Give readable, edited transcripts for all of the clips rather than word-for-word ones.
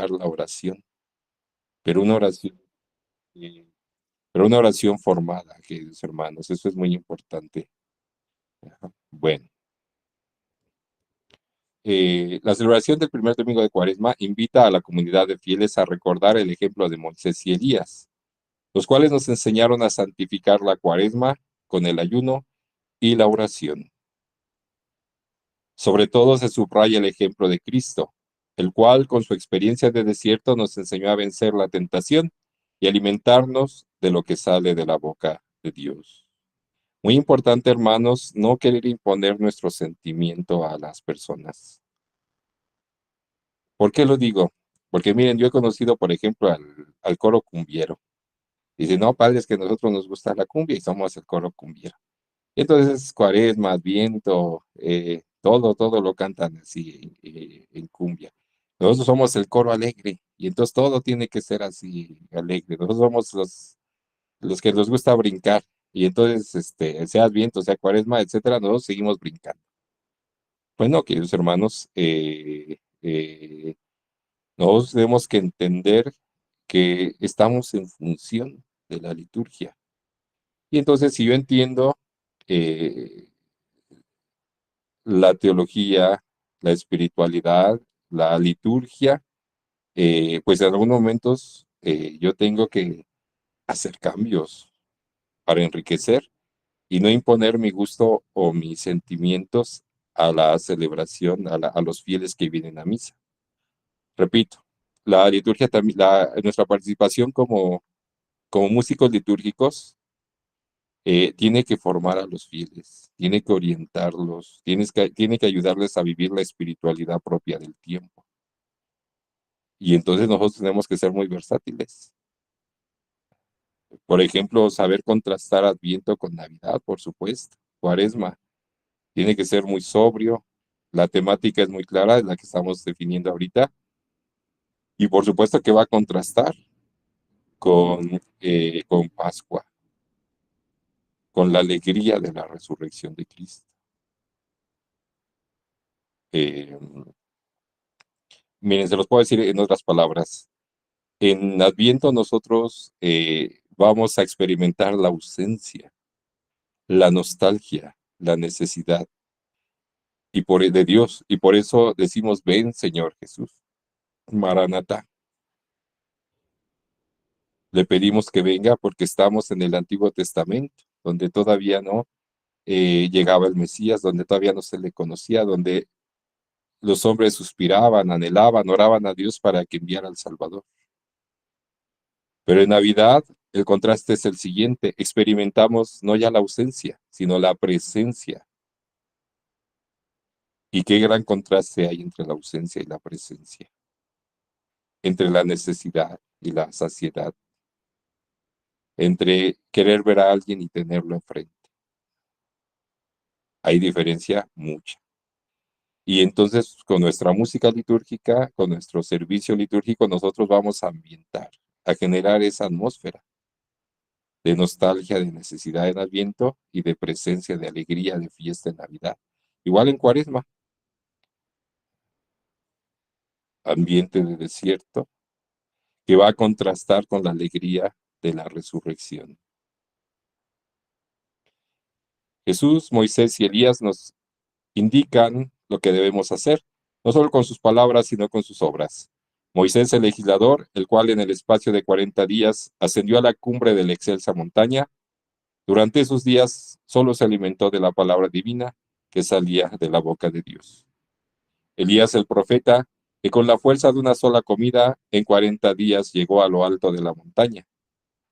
dar la oración, pero una oración, eh, pero una oración formada, queridos hermanos, eso es muy importante. Ajá. Bueno, la celebración del primer domingo de Cuaresma invita a la comunidad de fieles a recordar el ejemplo de Moisés y Elías, los cuales nos enseñaron a santificar la Cuaresma con el ayuno y la oración. Sobre todo se subraya el ejemplo de Cristo, el cual con su experiencia de desierto nos enseñó a vencer la tentación y alimentarnos de lo que sale de la boca de Dios. Muy importante, hermanos, no querer imponer nuestro sentimiento a las personas. ¿Por qué lo digo? Porque miren, yo he conocido, por ejemplo, al coro cumbiero. Dice, no, padre, es que a nosotros nos gusta la cumbia y somos el coro cumbiero. Y entonces, Cuaresma, Adviento, todo lo cantan así en cumbia. Nosotros somos el coro alegre y entonces todo tiene que ser así alegre. Nosotros somos los que nos gusta brincar y entonces, sea Adviento, sea Cuaresma, etcétera, nosotros seguimos brincando. Bueno, queridos hermanos, nosotros tenemos que entender que estamos en función de la liturgia. Y entonces, si yo entiendo eh, la teología, la espiritualidad, la liturgia, pues en algunos momentos yo tengo que hacer cambios para enriquecer y no imponer mi gusto o mis sentimientos a la celebración, a los fieles que vienen a misa. Repito, la liturgia también, nuestra participación como músicos litúrgicos tiene que formar a los fieles, tiene que orientarlos, tiene que ayudarles a vivir la espiritualidad propia del tiempo. Y entonces nosotros tenemos que ser muy versátiles. Por ejemplo, saber contrastar Adviento con Navidad, por supuesto. Cuaresma tiene que ser muy sobrio. La temática es muy clara, es la que estamos definiendo ahorita. Y por supuesto que va a contrastar con Pascua, con la alegría de la resurrección de Cristo. Eh, Miren, se los puedo decir en otras palabras. En Adviento nosotros vamos a experimentar la ausencia, la nostalgia, la necesidad de Dios. Y por eso decimos, ven Señor Jesús, Maranatá. Le pedimos que venga porque estamos en el Antiguo Testamento, donde todavía no llegaba el Mesías, donde todavía no se le conocía, donde los hombres suspiraban, anhelaban, oraban a Dios para que enviara al Salvador. Pero en Navidad el contraste es el siguiente, experimentamos no ya la ausencia, sino la presencia. Y qué gran contraste hay entre la ausencia y la presencia, entre la necesidad y la saciedad, entre querer ver a alguien y tenerlo enfrente. Hay diferencia mucha. Y entonces con nuestra música litúrgica, con nuestro servicio litúrgico, nosotros vamos a ambientar, a generar esa atmósfera de nostalgia, de necesidad en Adviento y de presencia, de alegría, de fiesta en Navidad. Igual en Cuaresma, ambiente de desierto, que va a contrastar con la alegría de la resurrección. Jesús, Moisés y Elías nos indican lo que debemos hacer, no solo con sus palabras, sino con sus obras. Moisés, el legislador, el cual en el espacio de 40 días ascendió a la cumbre de la excelsa montaña, durante esos días solo se alimentó de la palabra divina que salía de la boca de Dios. Elías, el profeta, que con la fuerza de una sola comida en 40 días llegó a lo alto de la montaña.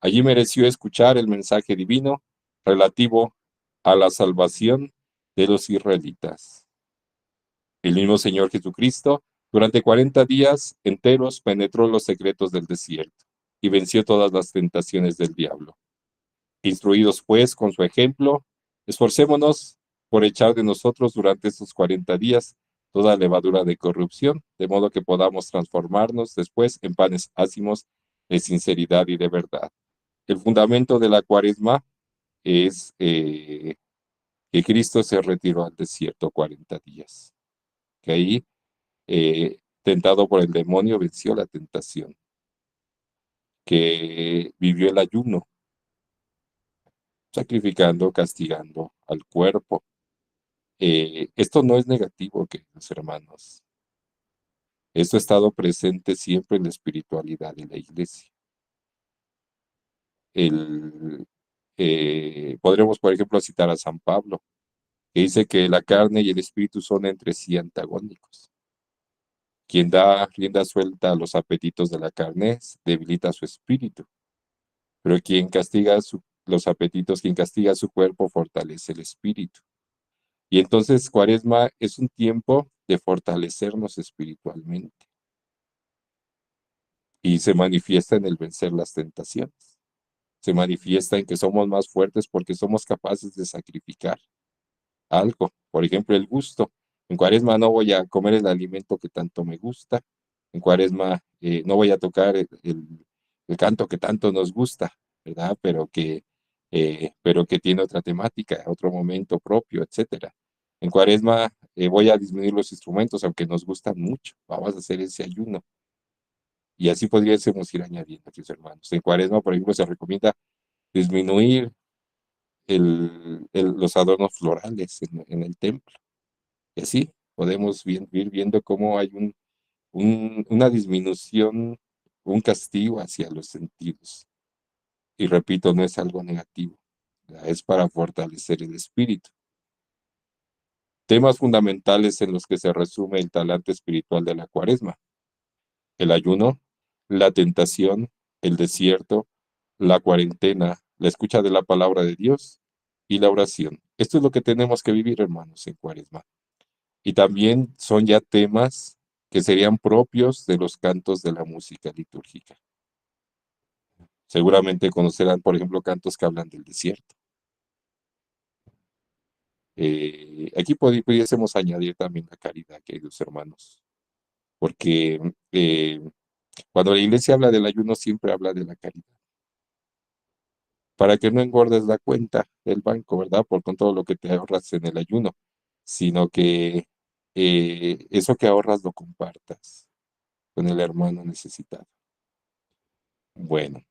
Allí mereció escuchar el mensaje divino relativo a la salvación de los israelitas. El mismo Señor Jesucristo, durante 40 días enteros, penetró los secretos del desierto y venció todas las tentaciones del diablo. Instruidos, pues, con su ejemplo, esforcémonos por echar de nosotros durante estos 40 días toda levadura de corrupción, de modo que podamos transformarnos después en panes ácimos de sinceridad y de verdad. El fundamento de la Cuaresma es que Cristo se retiró al desierto 40 días, que ahí tentado por el demonio, venció la tentación, que vivió el ayuno, sacrificando, castigando al cuerpo. Esto no es negativo, queridos hermanos. Esto ha estado presente siempre en la espiritualidad de la iglesia. Podremos, por ejemplo, citar a San Pablo, que dice que la carne y el espíritu son entre sí antagónicos. Quien da rienda suelta a los apetitos de la carne debilita su espíritu, pero quien castiga los apetitos, quien castiga su cuerpo, fortalece el espíritu. Y entonces Cuaresma es un tiempo de fortalecernos espiritualmente y se manifiesta en el vencer las tentaciones. Se manifiesta en que somos más fuertes porque somos capaces de sacrificar algo. Por ejemplo, el gusto. En Cuaresma no voy a comer el alimento que tanto me gusta. En Cuaresma no voy a tocar el canto que tanto nos gusta, ¿verdad? Pero que tiene otra temática, otro momento propio, etcétera. En Cuaresma voy a disminuir los instrumentos, aunque nos gustan mucho. Vamos a hacer ese ayuno. Y así podríamos ir añadiendo, mis hermanos. En Cuaresma, por ejemplo, se recomienda disminuir los adornos florales en el templo. Y así podemos ir viendo cómo hay una disminución, un castigo hacia los sentidos. Y repito, no es algo negativo, es para fortalecer el espíritu. Temas fundamentales en los que se resume el talante espiritual de la Cuaresma: el ayuno, la tentación, el desierto, la cuarentena, la escucha de la palabra de Dios y la oración. Esto es lo que tenemos que vivir, hermanos, en Cuaresma. Y también son ya temas que serían propios de los cantos de la música litúrgica. Seguramente conocerán, por ejemplo, cantos que hablan del desierto. Aquí pudiésemos añadir también la caridad, queridos hermanos, porque cuando la iglesia habla del ayuno siempre habla de la caridad, para que no engordes la cuenta del banco, ¿verdad? Con todo lo que te ahorras en el ayuno, sino que eso que ahorras lo compartas con el hermano necesitado. Bueno,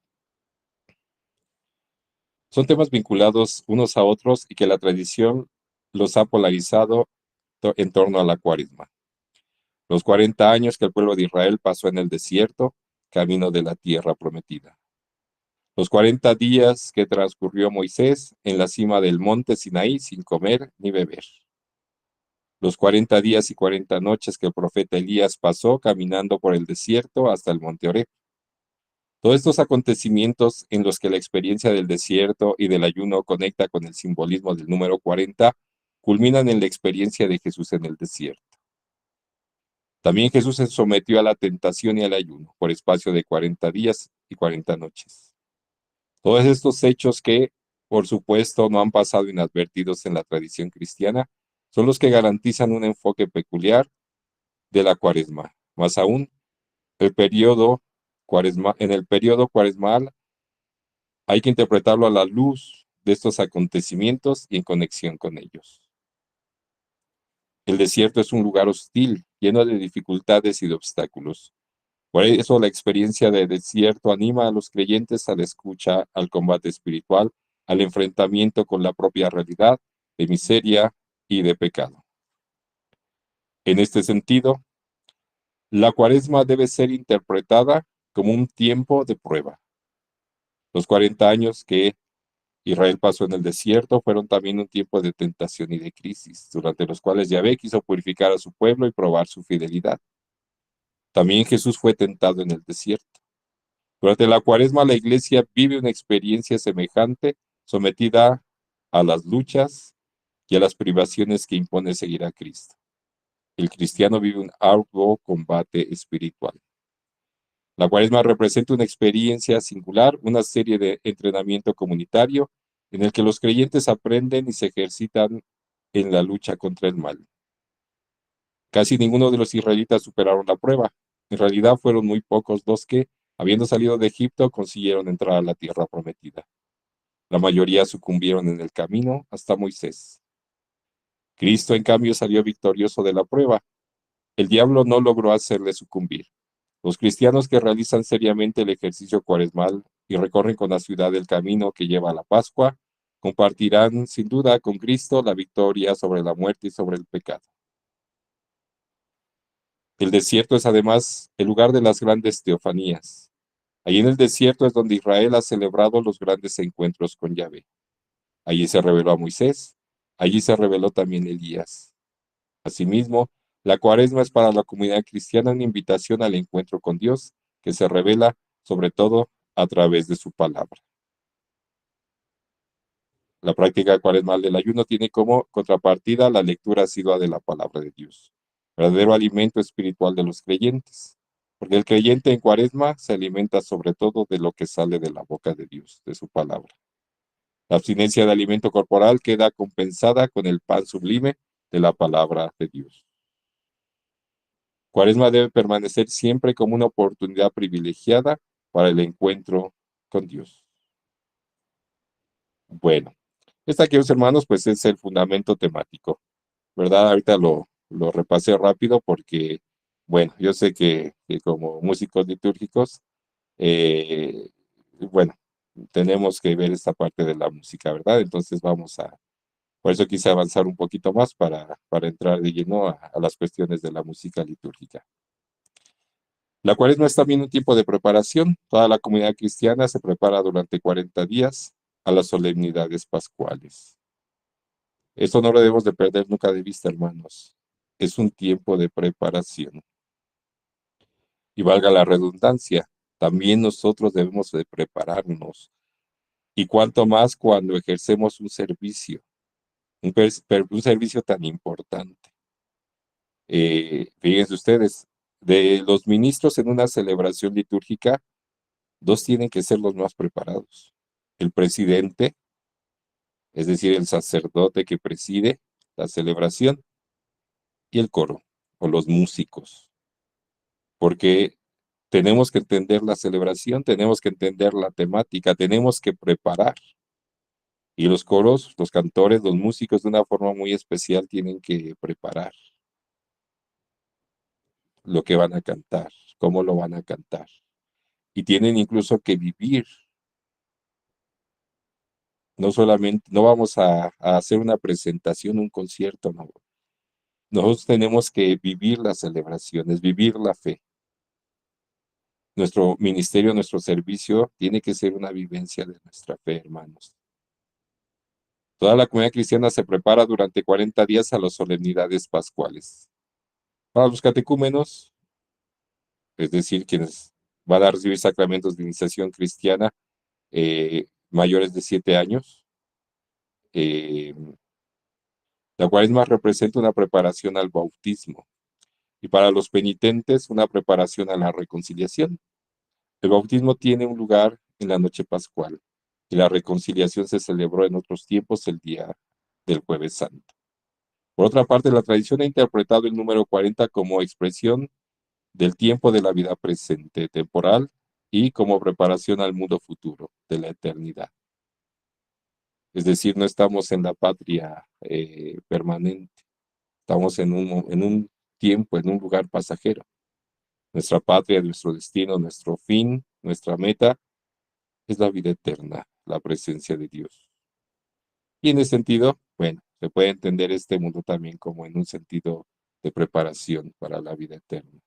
son temas vinculados unos a otros y que la tradición los ha polarizado en torno a la Cuaresma. Los 40 años que el pueblo de Israel pasó en el desierto, camino de la tierra prometida. Los 40 días que transcurrió Moisés en la cima del monte Sinaí sin comer ni beber. Los 40 días y 40 noches que el profeta Elías pasó caminando por el desierto hasta el monte Oreb. Todos estos acontecimientos en los que la experiencia del desierto y del ayuno conecta con el simbolismo del número 40, culminan en la experiencia de Jesús en el desierto. También Jesús se sometió a la tentación y al ayuno por espacio de 40 días y 40 noches. Todos estos hechos que, por supuesto, no han pasado inadvertidos en la tradición cristiana, son los que garantizan un enfoque peculiar de la Cuaresma. Más aún, en el periodo cuaresmal hay que interpretarlo a la luz de estos acontecimientos y en conexión con ellos. El desierto es un lugar hostil, lleno de dificultades y de obstáculos. Por eso la experiencia de desierto anima a los creyentes a la escucha, al combate espiritual, al enfrentamiento con la propia realidad de miseria y de pecado. En este sentido, la Cuaresma debe ser interpretada como un tiempo de prueba. Los 40 años que Israel pasó en el desierto fueron también un tiempo de tentación y de crisis, durante los cuales Yahvé quiso purificar a su pueblo y probar su fidelidad. También Jesús fue tentado en el desierto. Durante la Cuaresma, la iglesia vive una experiencia semejante, sometida a las luchas y a las privaciones que impone seguir a Cristo. El cristiano vive un arduo combate espiritual. La Cuaresma representa una experiencia singular, una serie de entrenamiento comunitario en el que los creyentes aprenden y se ejercitan en la lucha contra el mal. Casi ninguno de los israelitas superaron la prueba. En realidad fueron muy pocos los que, habiendo salido de Egipto, consiguieron entrar a la tierra prometida. La mayoría sucumbieron en el camino hasta Moisés. Cristo, en cambio, salió victorioso de la prueba. El diablo no logró hacerle sucumbir. Los cristianos que realizan seriamente el ejercicio cuaresmal y recorren con la ciudad el camino que lleva a la Pascua, compartirán sin duda con Cristo la victoria sobre la muerte y sobre el pecado. El desierto es además el lugar de las grandes teofanías. Allí en el desierto es donde Israel ha celebrado los grandes encuentros con Yahvé. Allí se reveló a Moisés, allí se reveló también Elías. Asimismo, la cuaresma es para la comunidad cristiana una invitación al encuentro con Dios, que se revela sobre todo a través de su palabra. La práctica cuaresmal del ayuno tiene como contrapartida la lectura asidua de la palabra de Dios, verdadero alimento espiritual de los creyentes, porque el creyente en cuaresma se alimenta sobre todo de lo que sale de la boca de Dios, de su palabra. La abstinencia de alimento corporal queda compensada con el pan sublime de la palabra de Dios. Cuaresma debe permanecer siempre como una oportunidad privilegiada para el encuentro con Dios. Bueno, esta, queridos hermanos, pues es el fundamento temático, ¿verdad? Ahorita lo repasé rápido porque, bueno, yo sé que como músicos litúrgicos, eh, bueno, tenemos que ver esta parte de la música, ¿verdad? Entonces por eso quise avanzar un poquito más para entrar de lleno a las cuestiones de la música litúrgica. La cuaresma es también un tiempo de preparación. Toda la comunidad cristiana se prepara durante 40 días a las solemnidades pascuales. Esto no lo debemos de perder nunca de vista, hermanos. Es un tiempo de preparación. Y valga la redundancia, también nosotros debemos de prepararnos. Y cuanto más cuando ejercemos un servicio, un servicio tan importante. Fíjense ustedes, de los ministros en una celebración litúrgica, dos tienen que ser los más preparados. El presidente, es decir, el sacerdote que preside la celebración, y el coro, o los músicos, porque tenemos que entender la celebración, tenemos que entender la temática, tenemos que preparar. Y los coros, los cantores, los músicos de una forma muy especial tienen que preparar lo que van a cantar, cómo lo van a cantar. Y tienen incluso que vivir. No solamente, no vamos a hacer una presentación, un concierto, no. Nosotros tenemos que vivir las celebraciones, vivir la fe. Nuestro ministerio, nuestro servicio tiene que ser una vivencia de nuestra fe, hermanos. Toda la comunidad cristiana se prepara durante 40 días a las solemnidades pascuales. Para los catecúmenos, es decir, quienes van a recibir sacramentos de iniciación cristiana mayores de 7 años, eh, la cuaresma representa una preparación al bautismo y para los penitentes una preparación a la reconciliación. El bautismo tiene un lugar en la noche pascual y la reconciliación se celebró en otros tiempos el día del Jueves Santo. Por otra parte, la tradición ha interpretado el número 40 como expresión del tiempo de la vida presente, temporal, y como preparación al mundo futuro, de la eternidad. Es decir, no estamos en la patria permanente, estamos en un tiempo, en un lugar pasajero. Nuestra patria, nuestro destino, nuestro fin, nuestra meta es la vida eterna, la presencia de Dios. Y en ese sentido, bueno, se puede entender este mundo también como en un sentido de preparación para la vida eterna.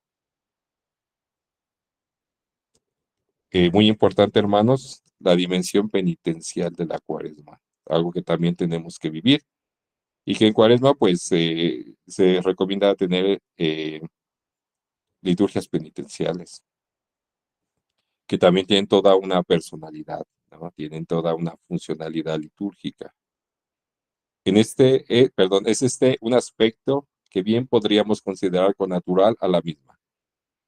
Muy importante, hermanos, la dimensión penitencial de la cuaresma, algo que también tenemos que vivir y que en cuaresma pues se recomienda tener liturgias penitenciales, que también tienen toda una personalidad, ¿no? Tienen toda una funcionalidad litúrgica. Es un aspecto que bien podríamos considerar con natural a la misma.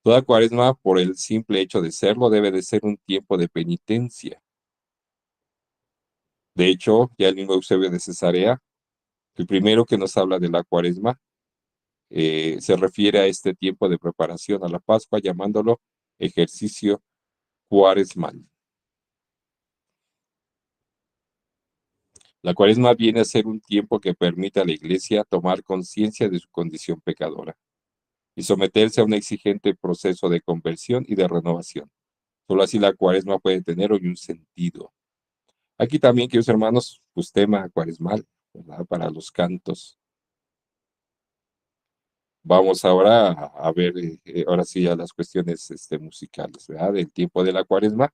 Toda cuaresma, por el simple hecho de serlo, debe de ser un tiempo de penitencia. De hecho, ya el mismo Eusebio de Cesarea, el primero que nos habla de la cuaresma, se refiere a este tiempo de preparación a la Pascua, llamándolo ejercicio cuaresmal. La cuaresma viene a ser un tiempo que permite a la iglesia tomar conciencia de su condición pecadora y someterse a un exigente proceso de conversión y de renovación. Solo así la cuaresma puede tener hoy un sentido. Aquí también, queridos hermanos, pues tema cuaresmal, ¿verdad? Para los cantos. Vamos ahora a ver, ahora sí, a las cuestiones musicales, ¿verdad? Del tiempo de la cuaresma,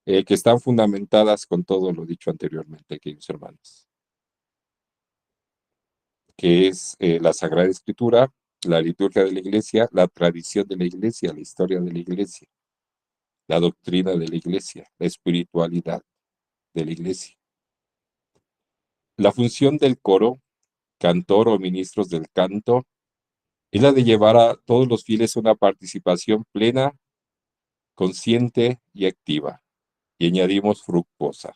que están fundamentadas con todo lo dicho anteriormente, queridos hermanos, que es la Sagrada Escritura, la liturgia de la Iglesia, la tradición de la Iglesia, la historia de la Iglesia, la doctrina de la Iglesia, la espiritualidad de la Iglesia. La función del coro, cantor o ministros del canto, es la de llevar a todos los fieles a una participación plena, consciente y activa, y añadimos fructuosa.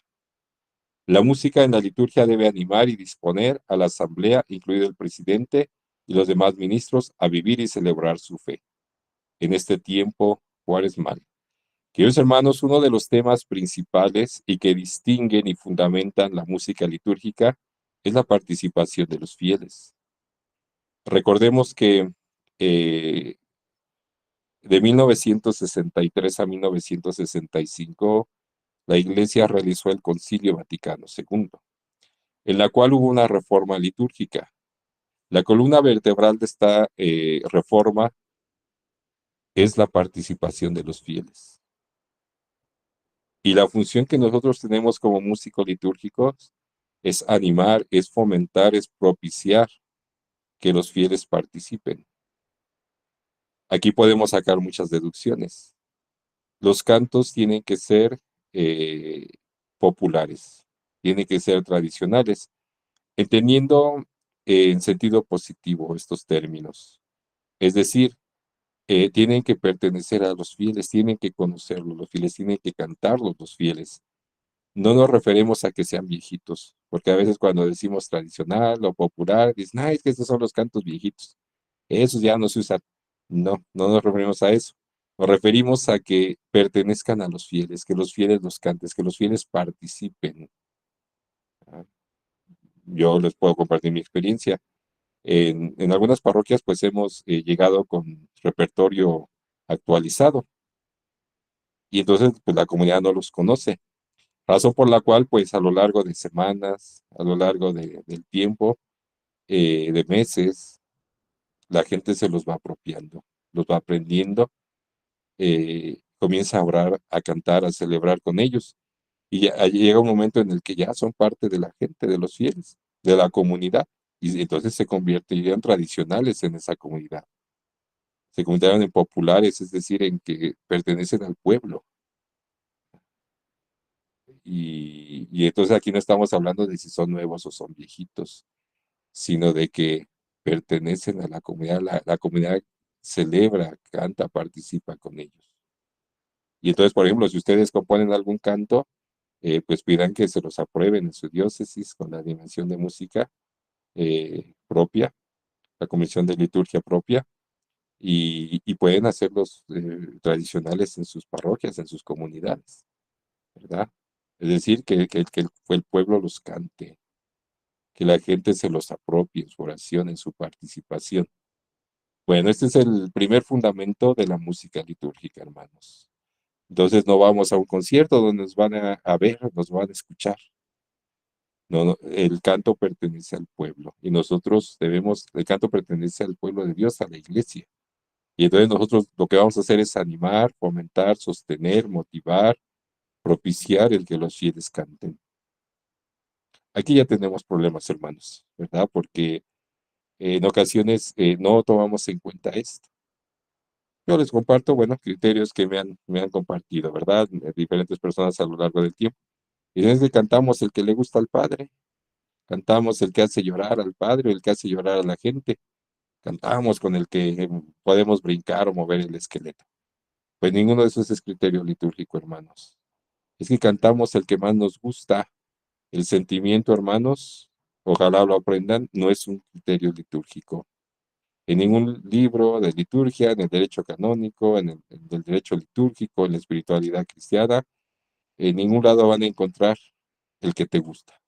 La música en la liturgia debe animar y disponer a la asamblea, incluido el presidente y los demás ministros, a vivir y celebrar su fe en este tiempo cuaresmal. Queridos hermanos, uno de los temas principales y que distinguen y fundamentan la música litúrgica es la participación de los fieles. Recordemos que eh, de 1963 a 1965, la Iglesia realizó el Concilio Vaticano II, en la cual hubo una reforma litúrgica. La columna vertebral de esta reforma es la participación de los fieles. Y la función que nosotros tenemos como músicos litúrgicos es animar, es fomentar, es propiciar que los fieles participen. Aquí podemos sacar muchas deducciones. Los cantos tienen que ser eh, populares, tienen que ser tradicionales, entendiendo en sentido positivo estos términos. Es decir, tienen que pertenecer a los fieles, tienen que conocerlos, los fieles tienen que cantarlos, los fieles. No nos referimos a que sean viejitos, porque a veces cuando decimos tradicional o popular, dicen, es que estos son los cantos viejitos, esos ya no se usan. No, no nos referimos a eso. Nos referimos a que pertenezcan a los fieles, que los fieles los cantes, que los fieles participen. Ah, Yo les puedo compartir mi experiencia. En algunas parroquias pues hemos llegado con repertorio actualizado y entonces pues la comunidad no los conoce. Razón por la cual, pues a lo largo de semanas, a lo largo del tiempo, de meses, la gente se los va apropiando, los va aprendiendo, comienza a orar, a cantar, a celebrar con ellos. Y llega un momento en el que ya son parte de la gente, de los fieles, de la comunidad. Y entonces se convertirían tradicionales en esa comunidad. Se convirtieron en populares, es decir, en que pertenecen al pueblo. Y entonces aquí no estamos hablando de si son nuevos o son viejitos, sino de que pertenecen a la comunidad, la comunidad celebra, canta, participa con ellos. Y entonces, por ejemplo, si ustedes componen algún canto, pues pidan que se los aprueben en su diócesis con la dimensión de música propia, la comisión de liturgia propia, y pueden hacerlos tradicionales en sus parroquias, en sus comunidades, ¿verdad? Es decir, que el pueblo los cante, que la gente se los apropie en su oración, en su participación. Bueno, este es el primer fundamento de la música litúrgica, hermanos. Entonces no vamos a un concierto donde nos van a ver, nos van a escuchar. No, no, el canto pertenece al pueblo y nosotros el canto pertenece al pueblo de Dios, a la iglesia. Y entonces nosotros lo que vamos a hacer es animar, fomentar, sostener, motivar, propiciar el que los fieles canten. Aquí ya tenemos problemas, hermanos, ¿verdad? Porque en ocasiones no tomamos en cuenta esto. Yo les comparto, bueno, criterios que me han compartido, ¿verdad? Diferentes personas a lo largo del tiempo. Y es que cantamos el que le gusta al Padre, cantamos el que hace llorar al Padre, el que hace llorar a la gente, cantamos con el que podemos brincar o mover el esqueleto. Pues ninguno de esos es criterio litúrgico, hermanos. Es que cantamos el que más nos gusta. El sentimiento, hermanos, ojalá lo aprendan, no es un criterio litúrgico. En ningún libro de liturgia, en el derecho canónico, en el derecho litúrgico, en la espiritualidad cristiana, en ningún lado van a encontrar el que te gusta.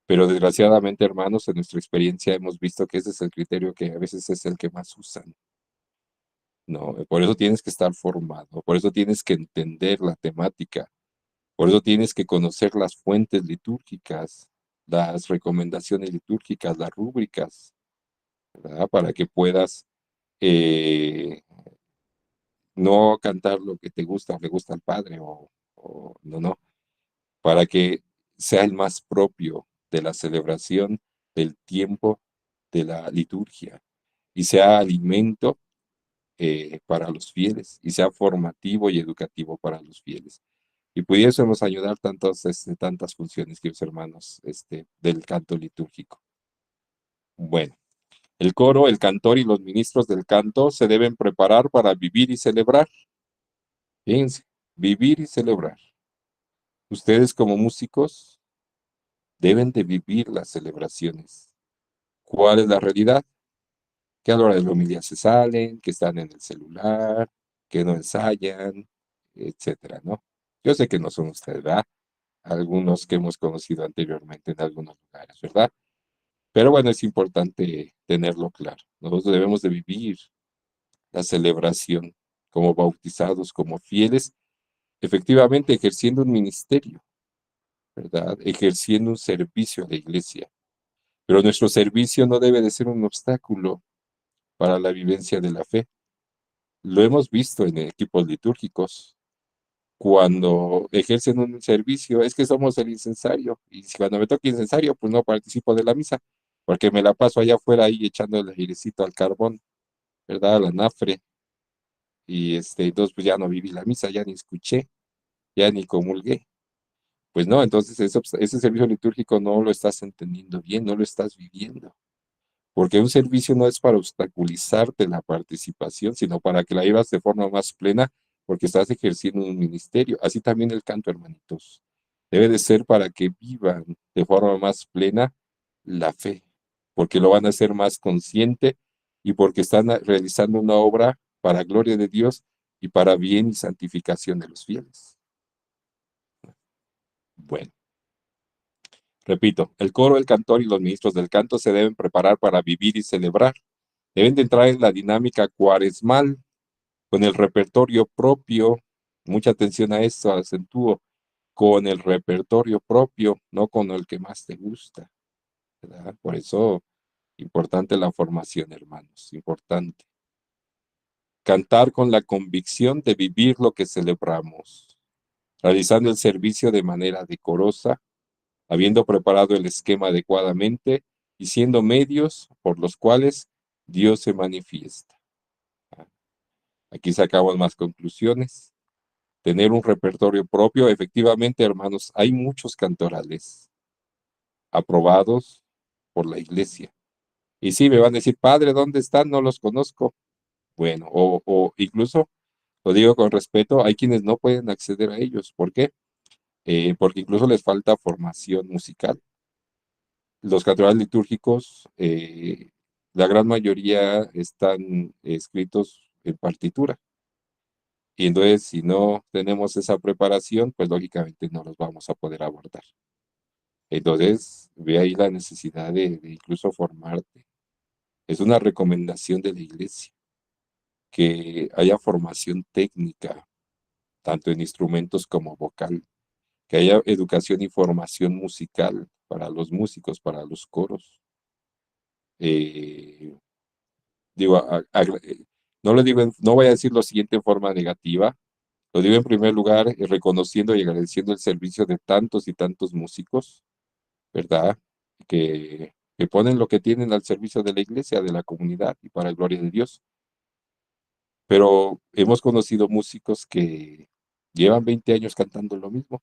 Pero desgraciadamente, hermanos, en nuestra experiencia hemos visto que ese es el criterio que a veces es el que más usan. No, por eso tienes que estar formado, por eso tienes que entender la temática, por eso tienes que conocer las fuentes litúrgicas, las recomendaciones litúrgicas, las rúbricas, ¿verdad? Para que puedas eh, no cantar lo que te gusta o le gusta al Padre, o no, no, para que sea el más propio de la celebración, del tiempo, de la liturgia, y sea alimento para los fieles, y sea formativo y educativo para los fieles. Y pudiésemos ayudar tantas funciones, queridos hermanos, del canto litúrgico. Bueno, el coro, el cantor y los ministros del canto se deben preparar para vivir y celebrar. Fíjense, vivir y celebrar. Ustedes como músicos deben de vivir las celebraciones. ¿Cuál es la realidad? Que a la hora de la homilía se salen, que están en el celular, que no ensayan, etcétera, ¿no? Yo sé que no son ustedes, ¿verdad? Algunos que hemos conocido anteriormente en algunos lugares, ¿verdad? Pero bueno, es importante tenerlo claro. Nosotros debemos de vivir la celebración como bautizados, como fieles, efectivamente ejerciendo un ministerio, ¿verdad? Ejerciendo un servicio a la iglesia. Pero nuestro servicio no debe de ser un obstáculo para la vivencia de la fe. Lo hemos visto en equipos litúrgicos. Cuando ejercen un servicio, es que somos el incensario. Y si cuando me toca incensario, pues no participo de la misa, porque me la paso allá afuera ahí echando el airecito al carbón, ¿verdad? A la nafre. Y entonces pues ya no viví la misa, ya ni escuché, ya ni comulgué. Pues no, entonces ese servicio litúrgico no lo estás entendiendo bien, no lo estás viviendo. Porque un servicio no es para obstaculizarte la participación, sino para que la vivas de forma más plena, porque estás ejerciendo un ministerio. Así también el canto, hermanitos. Debe de ser para que vivan de forma más plena la fe, porque lo van a hacer más consciente y porque están realizando una obra para gloria de Dios y para bien y santificación de los fieles. Bueno, repito, el coro, el cantor y los ministros del canto se deben preparar para vivir y celebrar. Deben de entrar en la dinámica cuaresmal con el repertorio propio. Mucha atención a esto, acentúo, con el repertorio propio, no con el que más te gusta, ¿verdad? Por eso, importante la formación, hermanos, importante. Cantar con la convicción de vivir lo que celebramos, realizando el servicio de manera decorosa, habiendo preparado el esquema adecuadamente y siendo medios por los cuales Dios se manifiesta. Aquí sacamos más conclusiones. Tener un repertorio propio, efectivamente, hermanos, hay muchos cantorales aprobados por la iglesia. Y sí, me van a decir, padre, ¿dónde están? No los conozco. Bueno, o incluso, lo digo con respeto, hay quienes no pueden acceder a ellos. ¿Por qué? Porque incluso les falta formación musical. Los cantorales litúrgicos, la gran mayoría están escritos en partitura. Y entonces, si no tenemos esa preparación, pues lógicamente no los vamos a poder abordar. Entonces, ve ahí la necesidad de incluso formarte. Es una recomendación de la iglesia que haya formación técnica, tanto en instrumentos como vocal, que haya educación y formación musical para los músicos, para los coros. Eh, digo, no lo digo, no voy a decir lo siguiente en forma negativa, lo digo en primer lugar reconociendo y agradeciendo el servicio de tantos y tantos músicos, ¿verdad? Que ponen lo que tienen al servicio de la iglesia, de la comunidad y para la gloria de Dios. Pero hemos conocido músicos que llevan 20 años cantando lo mismo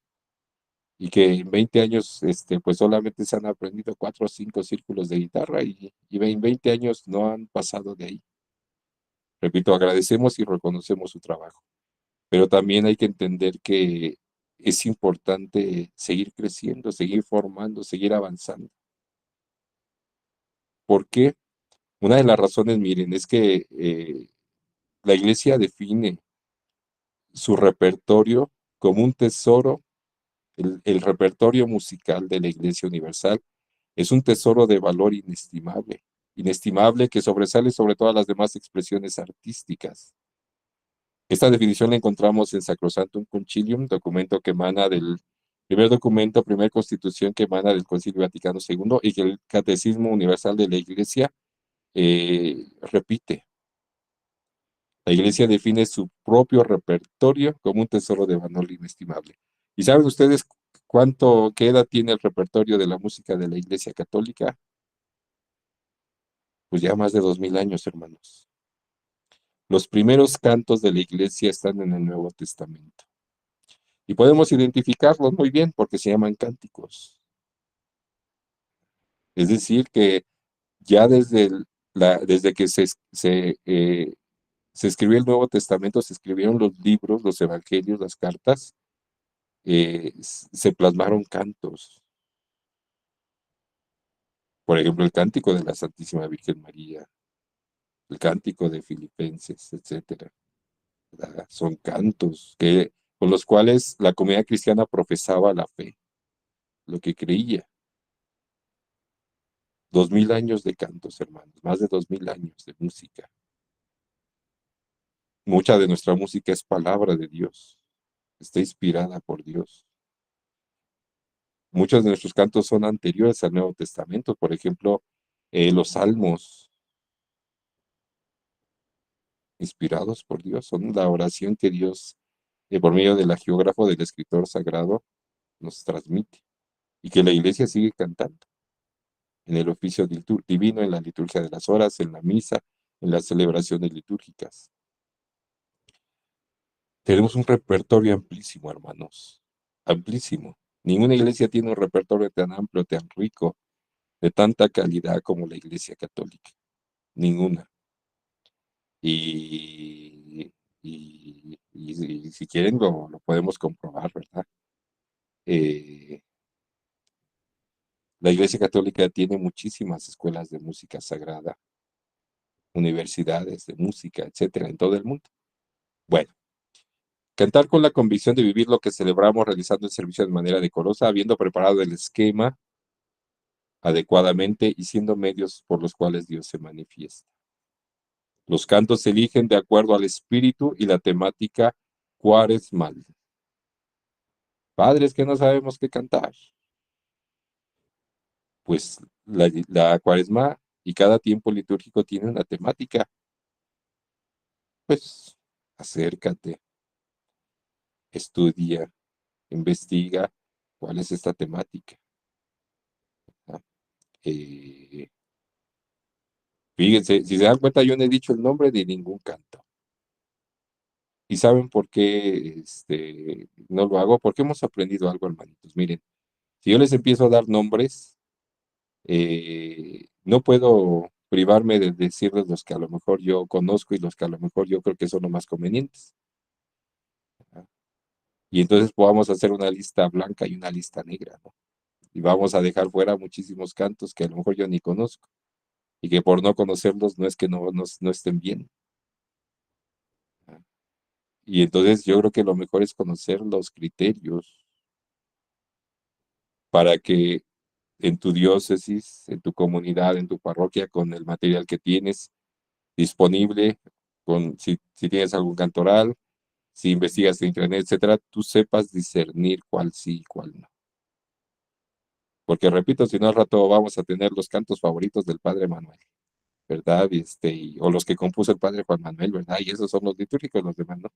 y que en 20 años pues solamente se han aprendido 4 o 5 círculos de guitarra y en 20 años no han pasado de ahí. Repito, agradecemos y reconocemos su trabajo, pero también hay que entender que es importante seguir creciendo, seguir formando, seguir avanzando. ¿Por qué? Una de las razones, miren, es que la iglesia define su repertorio como un tesoro, el repertorio musical de la Iglesia Universal Es un tesoro de valor inestimable, inestimable que sobresale sobre todas las demás expresiones artísticas. Esta definición la encontramos en Sacrosanctum Concilium, documento que emana del primer documento, primer constitución que emana del Concilio Vaticano II y que el Catecismo Universal de la Iglesia repite. La Iglesia define su propio repertorio como un tesoro de valor inestimable. ¿Y saben ustedes qué edad tiene el repertorio de la música de la Iglesia Católica? Pues ya más de 2000 años, hermanos. Los primeros cantos de la Iglesia están en el Nuevo Testamento. Y podemos identificarlos muy bien porque se llaman cánticos. Es decir, que ya desde que se escribió el Nuevo Testamento, se escribieron los libros, los evangelios, las cartas, se plasmaron cantos. Por ejemplo, el cántico de la Santísima Virgen María, el cántico de Filipenses, etcétera. ¿Verdad? Son cantos con los cuales la comunidad cristiana profesaba la fe, lo que creía. 2000 años de cantos, hermanos, más de 2000 años de música. Mucha de nuestra música es palabra de Dios, está inspirada por Dios. Muchos de nuestros cantos son anteriores al Nuevo Testamento, por ejemplo, los salmos, inspirados por Dios, son la oración que Dios, por medio del geógrafo del escritor sagrado, nos transmite y que la iglesia sigue cantando en el oficio divino, en la liturgia de las horas, en la misa, en las celebraciones litúrgicas. Tenemos un repertorio amplísimo, hermanos, amplísimo. Ninguna iglesia tiene un repertorio tan amplio, tan rico, de tanta calidad como la Iglesia Católica. Ninguna. Y si quieren lo podemos comprobar, ¿verdad? La Iglesia Católica tiene muchísimas escuelas de música sagrada, universidades de música, etcétera, en todo el mundo. Bueno, cantar con la convicción de vivir lo que celebramos realizando el servicio de manera decorosa, habiendo preparado el esquema adecuadamente y siendo medios por los cuales Dios se manifiesta. Los cantos se eligen de acuerdo al espíritu y la temática cuaresmal. Padres que no sabemos qué cantar. Pues la cuaresma y cada tiempo litúrgico tiene una temática. Pues acércate, estudia, investiga cuál es esta temática. ¿No? Fíjense, si se dan cuenta, yo no he dicho el nombre de ningún canto. ¿Y saben por qué no lo hago? Porque hemos aprendido algo, hermanitos. Miren, si yo les empiezo a dar nombres, no puedo privarme de decirles los que a lo mejor yo conozco y los que a lo mejor yo creo que son los más convenientes. ¿Verdad? Y entonces podamos hacer una lista blanca y una lista negra, ¿no? Y vamos a dejar fuera muchísimos cantos que a lo mejor yo ni conozco y que por no conocerlos no es que no estén bien. ¿Verdad? Y entonces yo creo que lo mejor es conocer los criterios para que en tu diócesis, en tu comunidad, en tu parroquia, con el material que tienes disponible, si tienes algún cantoral, si investigas en internet, etcétera, tú sepas discernir cuál sí y cuál no. Porque repito, si no al rato vamos a tener los cantos favoritos del Padre Manuel, ¿verdad? O los que compuso el Padre Juan Manuel, ¿verdad? Y esos son los litúrgicos, los demás, ¿no?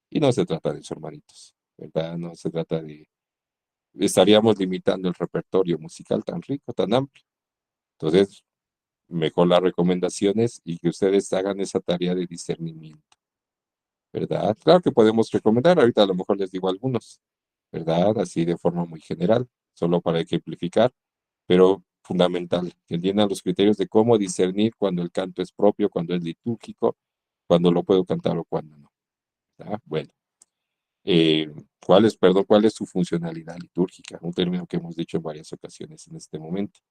Y no se trata de eso, hermanitos, ¿verdad? No se trata estaríamos limitando el repertorio musical tan rico, tan amplio. Entonces, mejor las recomendaciones y que ustedes hagan esa tarea de discernimiento, ¿verdad? Claro que podemos recomendar, ahorita a lo mejor les digo algunos, ¿verdad? Así de forma muy general, solo para ejemplificar, pero fundamental, que entiendan los criterios de cómo discernir cuando el canto es propio, cuando es litúrgico, cuando lo puedo cantar o cuando no, ¿verdad? Bueno, ¿cuál es su funcionalidad litúrgica? Un término que hemos dicho en varias ocasiones en este momento.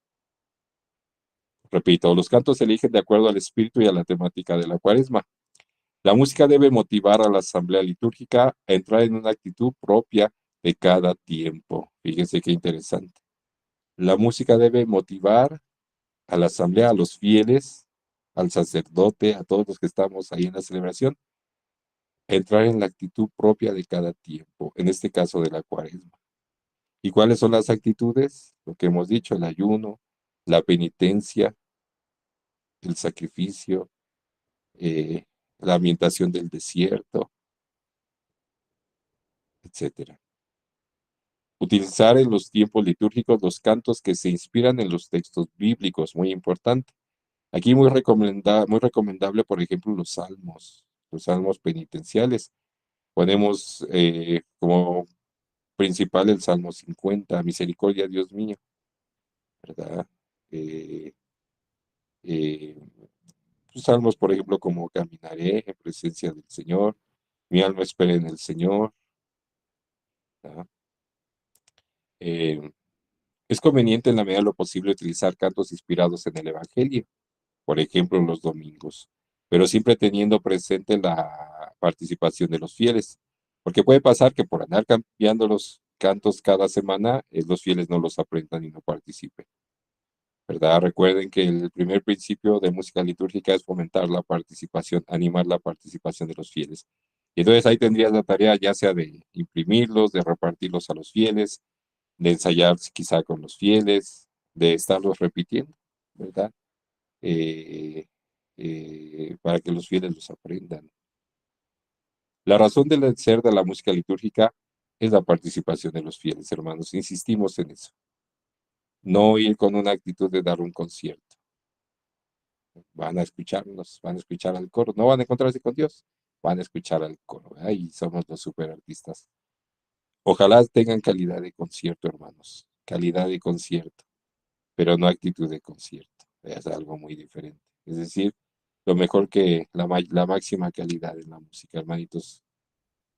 Repito, los cantos se eligen de acuerdo al espíritu y a la temática de la cuaresma. La música debe motivar a la asamblea litúrgica a entrar en una actitud propia de cada tiempo. Fíjense qué interesante. La música debe motivar a la asamblea, a los fieles, al sacerdote, a todos los que estamos ahí en la celebración, a entrar en la actitud propia de cada tiempo, en este caso de la cuaresma. ¿Y cuáles son las actitudes? Lo que hemos dicho, el ayuno, la penitencia, el sacrificio, eh, la ambientación del desierto, etcétera. Utilizar en los tiempos litúrgicos los cantos que se inspiran en los textos bíblicos, muy importante. Aquí muy recomendable, por ejemplo, los salmos penitenciales. Ponemos como principal el Salmo 50, Misericordia, Dios mío, ¿verdad? Eh, eh, salmos, por ejemplo, como Caminaré en presencia del Señor, mi alma espera en el Señor, ¿verdad? Eh, es conveniente en la medida de lo posible utilizar cantos inspirados en el Evangelio, por ejemplo, los domingos, pero siempre teniendo presente la participación de los fieles, porque puede pasar que por andar cambiando los cantos cada semana, los fieles no los aprendan y no participen, ¿verdad? Recuerden que el primer principio de música litúrgica es fomentar la participación, animar la participación de los fieles. Y entonces ahí tendrías la tarea ya sea de imprimirlos, de repartirlos a los fieles, de ensayar quizá con los fieles, de estarlos repitiendo, ¿verdad? eh, para que los fieles los aprendan. La razón del ser de la música litúrgica es la participación de los fieles, hermanos. Insistimos en eso. No ir con una actitud de dar un concierto. Van a escucharnos, van a escuchar al coro. No van a encontrarse con Dios, van a escuchar al coro. Ahí somos los super artistas. Ojalá tengan calidad de concierto, hermanos. Calidad de concierto, pero no actitud de concierto. Es algo muy diferente. Es decir, lo mejor que la máxima calidad en la música, hermanitos,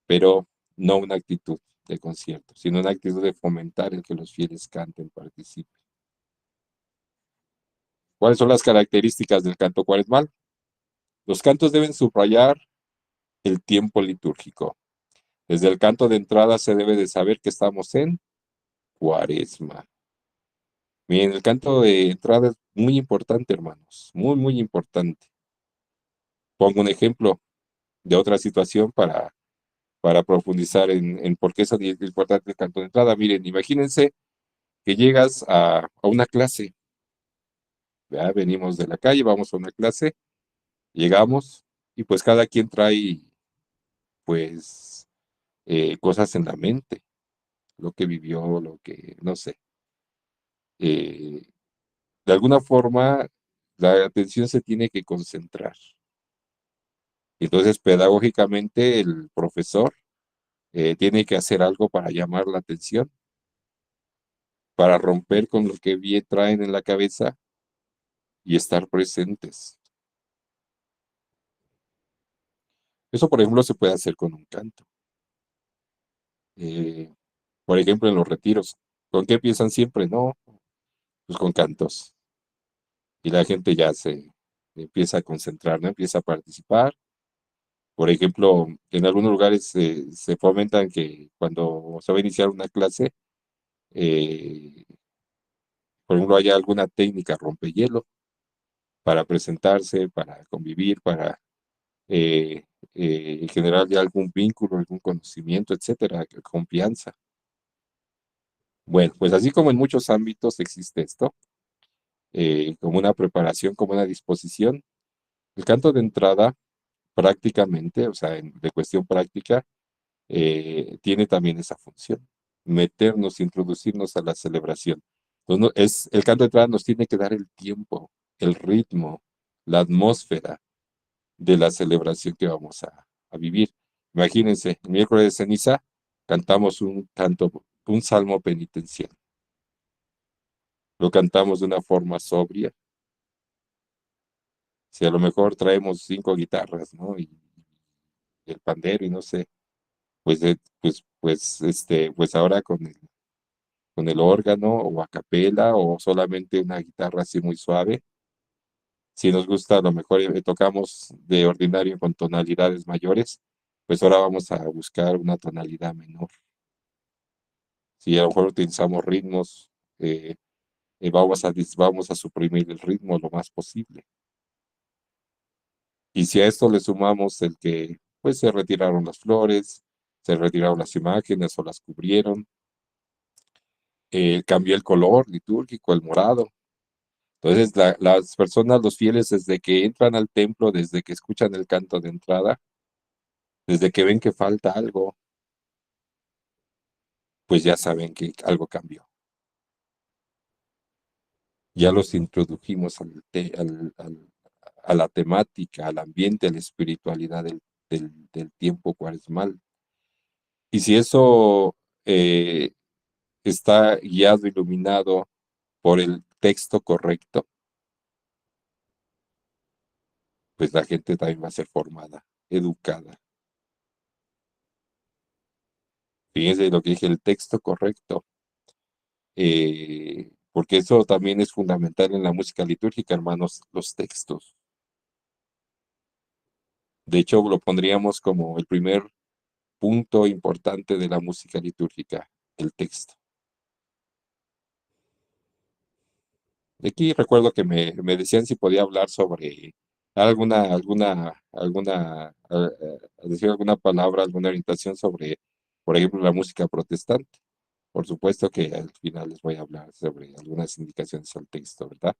pero no una actitud de concierto, sino una actitud de fomentar el que los fieles canten, participen. ¿Cuáles son las características del canto cuaresmal? Los cantos deben subrayar el tiempo litúrgico. Desde el canto de entrada se debe de saber que estamos en cuaresma. Miren, el canto de entrada es muy importante, hermanos, muy, muy importante. Pongo un ejemplo de otra situación para profundizar en por qué es importante el canto de entrada. Miren, imagínense que llegas a una clase, ¿verdad? Venimos de la calle, vamos a una clase, llegamos y pues cada quien trae pues cosas en la mente, lo que vivió, lo que, no sé. Eh, de alguna forma, la atención se tiene que concentrar. Entonces, pedagógicamente, el profesor tiene que hacer algo para llamar la atención, para romper con lo que bien traen en la cabeza y estar presentes. Eso, por ejemplo, se puede hacer con un canto. Eh, por ejemplo, en los retiros. ¿Con qué empiezan siempre? No, pues con cantos. Y la gente ya se empieza a concentrar, ¿no? Empieza a participar. Por ejemplo, en algunos lugares se fomentan que cuando se va a iniciar una clase, eh, por ejemplo, haya alguna técnica rompehielo para presentarse, para convivir, para eh, generar ya algún vínculo, algún conocimiento, etcétera, confianza. Bueno, pues así como en muchos ámbitos existe esto, como una preparación, como una disposición, el canto de entrada prácticamente, o sea, de cuestión práctica, tiene también esa función, meternos, introducirnos a la celebración. Entonces, el canto de entrada nos tiene que dar el tiempo, el ritmo, la atmósfera de la celebración que vamos a vivir. Imagínense, el miércoles de ceniza cantamos un canto, un salmo penitencial. Lo cantamos de una forma sobria. Si a lo mejor traemos 5 guitarras, ¿no? Y el pandero y no sé, pues, pues ahora con el órgano o a capela o solamente una guitarra así muy suave. Si nos gusta, a lo mejor tocamos de ordinario con tonalidades mayores, pues ahora vamos a buscar una tonalidad menor. Si a lo mejor utilizamos ritmos, vamos a suprimir el ritmo lo más posible. Y si a esto le sumamos el que pues se retiraron las flores, se retiraron las imágenes o las cubrieron, cambió el color litúrgico, el morado. Entonces las personas, los fieles, desde que entran al templo, desde que escuchan el canto de entrada, desde que ven que falta algo, pues ya saben que algo cambió. Ya los introdujimos a la temática, al ambiente, a la espiritualidad del tiempo cuaresmal. Y si eso eh, está guiado, iluminado por el texto correcto, pues la gente también va a ser formada, educada. Fíjense lo que dije, el texto correcto, porque eso también es fundamental en la música litúrgica, hermanos, los textos. De hecho, lo pondríamos como el primer punto importante de la música litúrgica, el texto. Aquí recuerdo que me decían si podía hablar sobre decir alguna palabra, alguna orientación sobre, por ejemplo, la música protestante. Por supuesto que al final les voy a hablar sobre algunas indicaciones al texto, ¿verdad?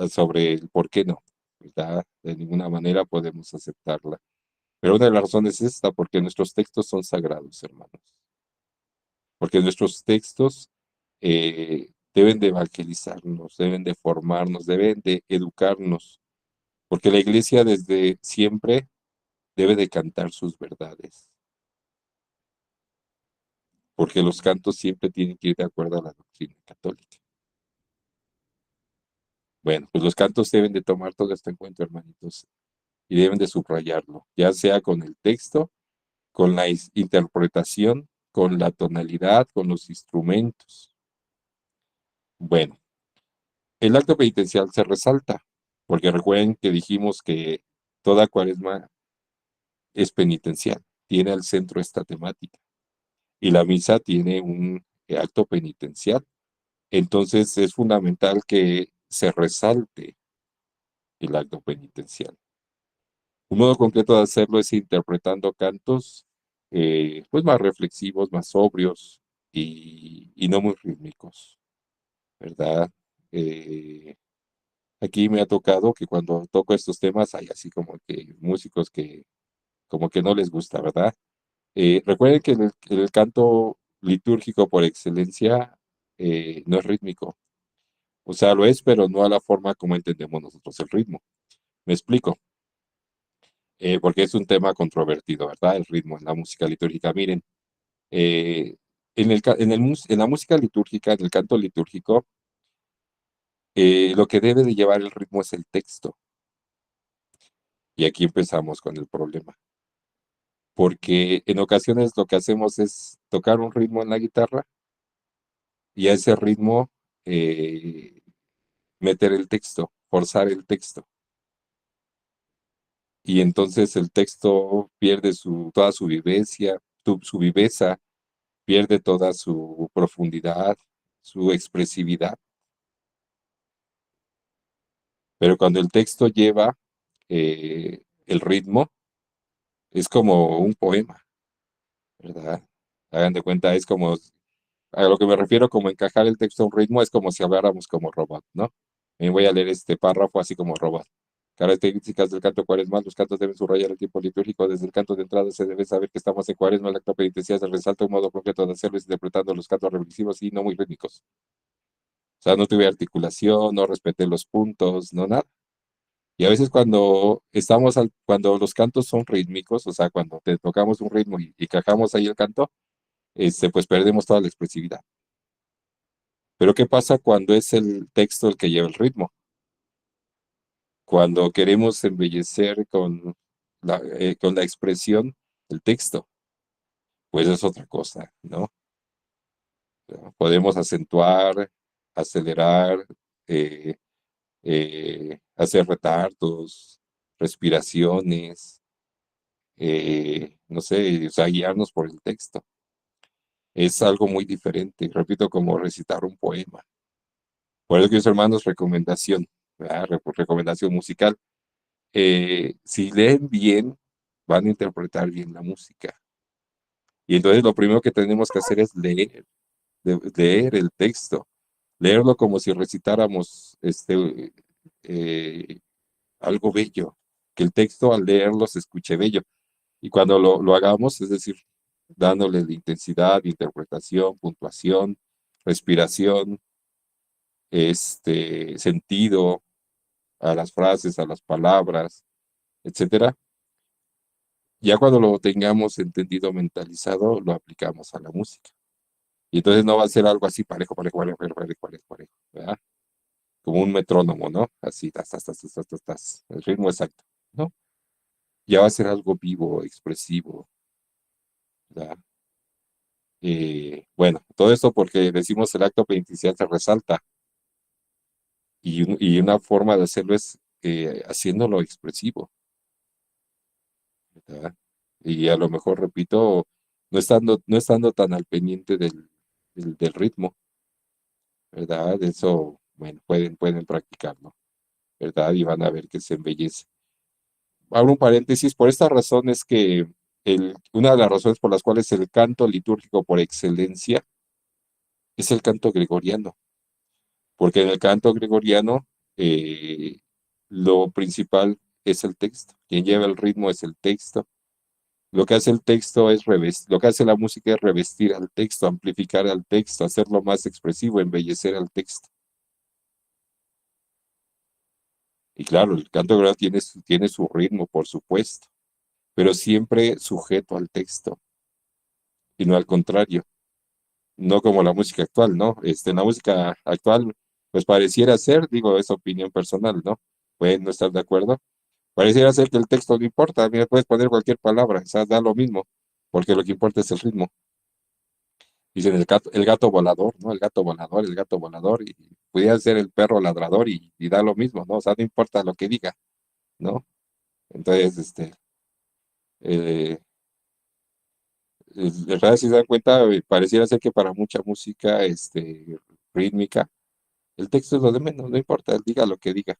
Sobre el por qué no, ¿verdad? De ninguna manera podemos aceptarla. Pero una de las razones es esta, porque nuestros textos son sagrados, hermanos. Porque nuestros textos deben de evangelizarnos, deben de formarnos, deben de educarnos, porque la iglesia desde siempre debe de cantar sus verdades, porque los cantos siempre tienen que ir de acuerdo a la doctrina católica. Bueno, pues los cantos deben de tomar todo esto en cuenta, hermanitos, y deben de subrayarlo, ya sea con el texto, con la interpretación, con la tonalidad, con los instrumentos. Bueno, el acto penitencial se resalta, porque recuerden que dijimos que toda cuaresma es penitencial, tiene al centro esta temática, y la misa tiene un acto penitencial. Entonces es fundamental que se resalte el acto penitencial. Un modo concreto de hacerlo es interpretando cantos pues más reflexivos, más sobrios y no muy rítmicos, ¿verdad? Eh, Aquí me ha tocado que cuando toco estos temas hay así como que músicos que como que no les gusta, ¿verdad? Recuerden que el canto litúrgico por excelencia no es rítmico. O sea, lo es, pero no a la forma como entendemos nosotros el ritmo. Me explico, porque es un tema controvertido, ¿verdad? El ritmo en la música litúrgica. Miren, eh, en la música litúrgica, en el canto litúrgico, lo que debe de llevar el ritmo es el texto. Y aquí empezamos con el problema. Porque en ocasiones lo que hacemos es tocar un ritmo en la guitarra y a ese ritmo eh, meter el texto, forzar el texto. Y entonces el texto pierde toda su vivencia, su viveza, pierde toda su profundidad, su expresividad. Pero cuando el texto lleva el ritmo, es como un poema, ¿verdad? Hagan de cuenta, es como a lo que me refiero como encajar el texto a un ritmo es como si habláramos como robot, ¿no? Voy a leer este párrafo así como robot. Características del canto cuaresmal. Los cantos deben subrayar el tiempo litúrgico. Desde el canto de entrada se debe saber que estamos en cuaresma. El acto penitencial se resalta un modo concreto de hacerlo, es interpretando los cantos reflexivos y no muy rítmicos. O sea, no tuve articulación, no respeté los puntos, no nada. Y a veces cuando los cantos son rítmicos, o sea, cuando te tocamos un ritmo y cajamos ahí el canto, pues perdemos toda la expresividad. Pero ¿qué pasa cuando es el texto el que lleva el ritmo? Cuando queremos embellecer con la expresión el texto, pues es otra cosa, ¿no? Podemos acentuar, acelerar, eh, hacer retardos, respiraciones, no sé, o sea, guiarnos por el texto. Es algo muy diferente, repito, como recitar un poema. Por eso, queridos hermanos, recomendación, ¿verdad? Recomendación musical. Si leen bien, van a interpretar bien la música. Y entonces lo primero que tenemos que hacer es leer, leer el texto, leerlo como si recitáramos algo bello, que el texto al leerlo se escuche bello. Y cuando lo hagamos, es decir, dándole de intensidad, interpretación, puntuación, respiración, sentido a las frases, a las palabras, etcétera. Ya cuando lo tengamos entendido, mentalizado, lo aplicamos a la música. Y entonces no va a ser algo así parejo, parejo, parejo, parejo, parejo, parejo, parejo, ¿verdad? Como un metrónomo, ¿no? Así, tas, tas, tas, tas, tas, tas, tas, el ritmo exacto, ¿no? Ya va a ser algo vivo, expresivo, ¿verdad? Bueno, todo esto porque decimos el acto penitencial se resalta y una forma de hacerlo es haciéndolo expresivo, ¿verdad? Y a lo mejor, repito, no estando tan al pendiente del ritmo, ¿verdad? Eso, bueno, pueden practicarlo, ¿verdad? Y van a ver que se embellece. Abro un paréntesis, por esta razón es que una de las razones por las cuales el canto litúrgico por excelencia es el canto gregoriano, porque en el canto gregoriano eh, lo principal es el texto, quien lleva el ritmo es el texto. Lo que hace el texto es lo que hace la música es revestir al texto, amplificar al texto, hacerlo más expresivo, embellecer al texto. Y claro, el canto gregoriano tiene su ritmo, por supuesto, pero siempre sujeto al texto y no al contrario, no como la música actual, ¿no? La música actual, pues pareciera ser, digo, es opinión personal, ¿no? Pueden no estar de acuerdo. Pareciera ser que el texto no importa, mira, puedes poner cualquier palabra, o sea, da lo mismo, porque lo que importa es el ritmo. Dicen el gato volador, ¿no? El gato volador, y pudiera ser el perro ladrador y da lo mismo, ¿no? O sea, no importa lo que diga, ¿no? Entonces, eh, en realidad, si se dan cuenta, pareciera ser que para mucha música, rítmica, el texto es lo de menos, no importa, diga lo que diga,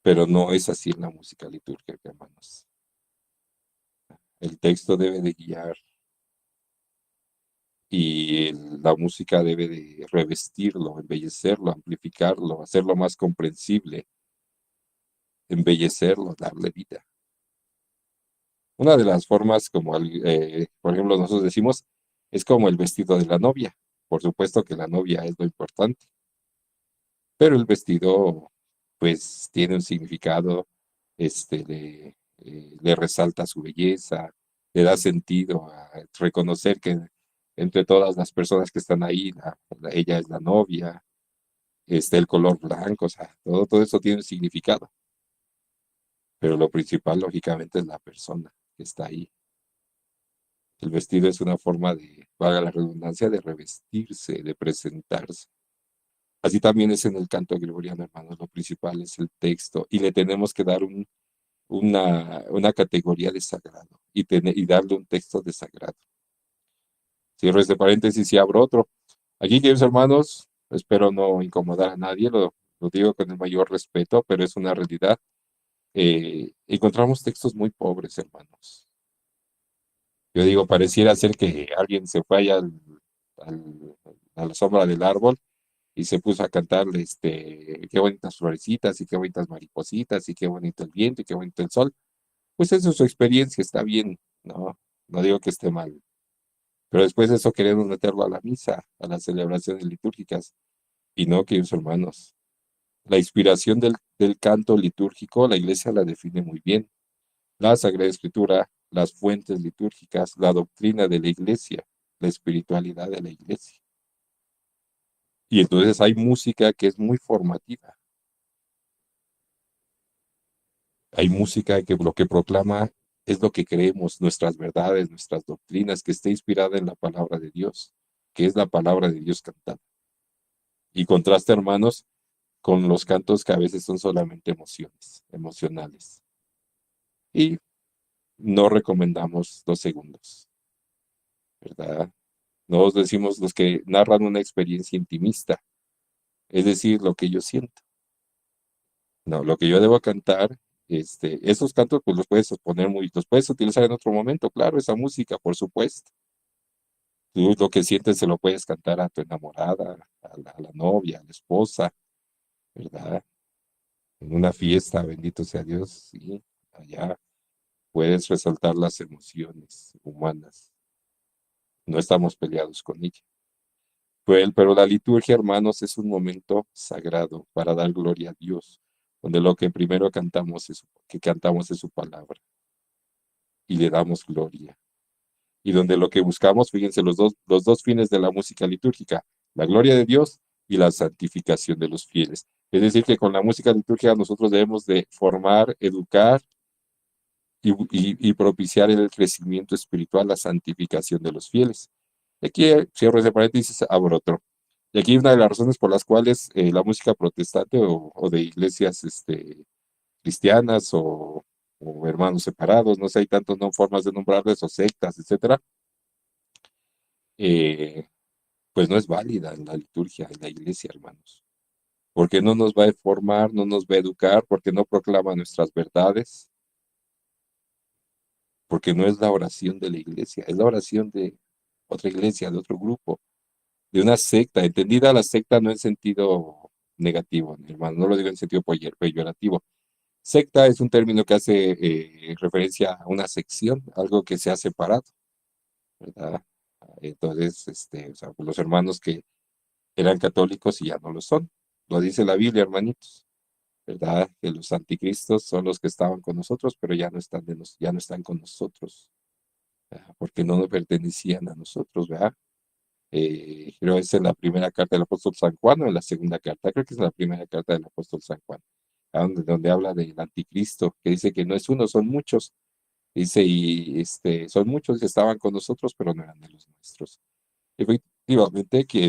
pero no es así en la música litúrgica, hermanos. El texto debe de guiar y la música debe de revestirlo, embellecerlo, amplificarlo, hacerlo más comprensible, embellecerlo, darle vida. Una de las formas, como por ejemplo nosotros decimos, es como el vestido de la novia. Por supuesto que la novia es lo importante, pero el vestido, pues, tiene un significado, le resalta su belleza, le da sentido a reconocer que entre todas las personas que están ahí, ella es la novia, el color blanco, o sea, todo eso tiene un significado, pero lo principal, lógicamente, es la persona que está ahí. El vestido es una forma de, valga la redundancia, de revestirse, de presentarse. Así también es en el canto gregoriano, hermanos. Lo principal es el texto y le tenemos que dar una categoría de sagrado y darle un texto de sagrado. Cierro este paréntesis y abro otro. Aquí, queridos hermanos, espero no incomodar a nadie, lo digo con el mayor respeto, pero es una realidad. Encontramos textos muy pobres, hermanos. Yo digo, pareciera ser que alguien se fue allá al- a la sombra del árbol y se puso a cantarle, qué bonitas florecitas y qué bonitas maripositas y qué bonito el viento y qué bonito el sol. Pues eso es su experiencia, está bien, no digo que esté mal. Pero después de eso queremos meterlo a la misa, a las celebraciones litúrgicas. Y no, queridos hermanos, la inspiración del canto litúrgico, la iglesia la define muy bien. La Sagrada Escritura, las fuentes litúrgicas, la doctrina de la iglesia, la espiritualidad de la iglesia. Y entonces hay música que es muy formativa. Hay música que lo que proclama es lo que creemos, nuestras verdades, nuestras doctrinas, que esté inspirada en la palabra de Dios, que es la palabra de Dios cantada. Y contrasta, hermanos, con los cantos que a veces son solamente emociones, emocionales. Y no recomendamos 2 segundos, ¿verdad? Nos decimos los que narran una experiencia intimista, es decir, lo que yo siento. No, lo que yo debo cantar, esos cantos, pues los puedes utilizar en otro momento, claro, esa música, por supuesto. Tú lo que sientes se lo puedes cantar a tu enamorada, a la novia, a la esposa, ¿verdad? En una fiesta, bendito sea Dios, sí, allá puedes resaltar las emociones humanas. No estamos peleados con ella. Pero la liturgia, hermanos, es un momento sagrado para dar gloria a Dios, donde lo que primero cantamos es su palabra y le damos gloria. Y donde lo que buscamos, fíjense, los dos fines de la música litúrgica, la gloria de Dios y la santificación de los fieles. Es decir, que con la música litúrgica nosotros debemos de formar, educar y propiciar el crecimiento espiritual, la santificación de los fieles. Y aquí cierro ese paréntesis, abro otro. Y aquí una de las razones por las cuales la música protestante o de iglesias cristianas o hermanos separados, no sé, hay tantas formas de nombrarles, o sectas, etcétera, eh, pues no es válida en la liturgia, en la iglesia, hermanos. Porque no nos va a formar, no nos va a educar, porque no proclama nuestras verdades, porque no es la oración de la iglesia, es la oración de otra iglesia, de otro grupo, de una secta, entendida la secta no en sentido negativo, hermano, no lo digo en sentido peyorativo. Secta es un término que hace referencia a una sección, algo que se ha separado, ¿verdad? Entonces, o sea, pues los hermanos que eran católicos y ya no lo son. Lo dice la Biblia, hermanitos, ¿verdad? Que los anticristos son los que estaban con nosotros, pero ya no están con nosotros, ¿verdad? Porque no pertenecían a nosotros, ¿verdad? Creo que es en la primera carta del apóstol San Juan o en la segunda carta, creo que es en la primera carta del apóstol San Juan, donde habla del anticristo, que dice que no es uno, son muchos. Dice, y son muchos que estaban con nosotros, pero no eran de los nuestros. Efectivamente, que